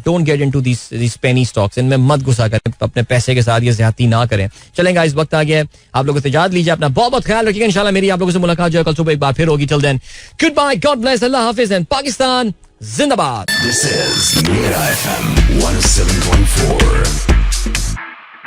don't get into these penny stocks. इनमें मत घुसा करें, अपने पैसे के साथ ये ज़्यादती ना करें. चलेंगे, इस वक्त आ गया है, आप लोगों से इजाज़त लीजिए. अपना बहुत बहुत ख्याल रखिएगा. इंशाल्लाह मेरी आप लोगों से मुलाकात जो है कल सुबह एक बार फिर होगी. Till then, goodbye, God bless, Allah Hafiz and Pakistan जिंदाबाद. This is Mira FM 107.4.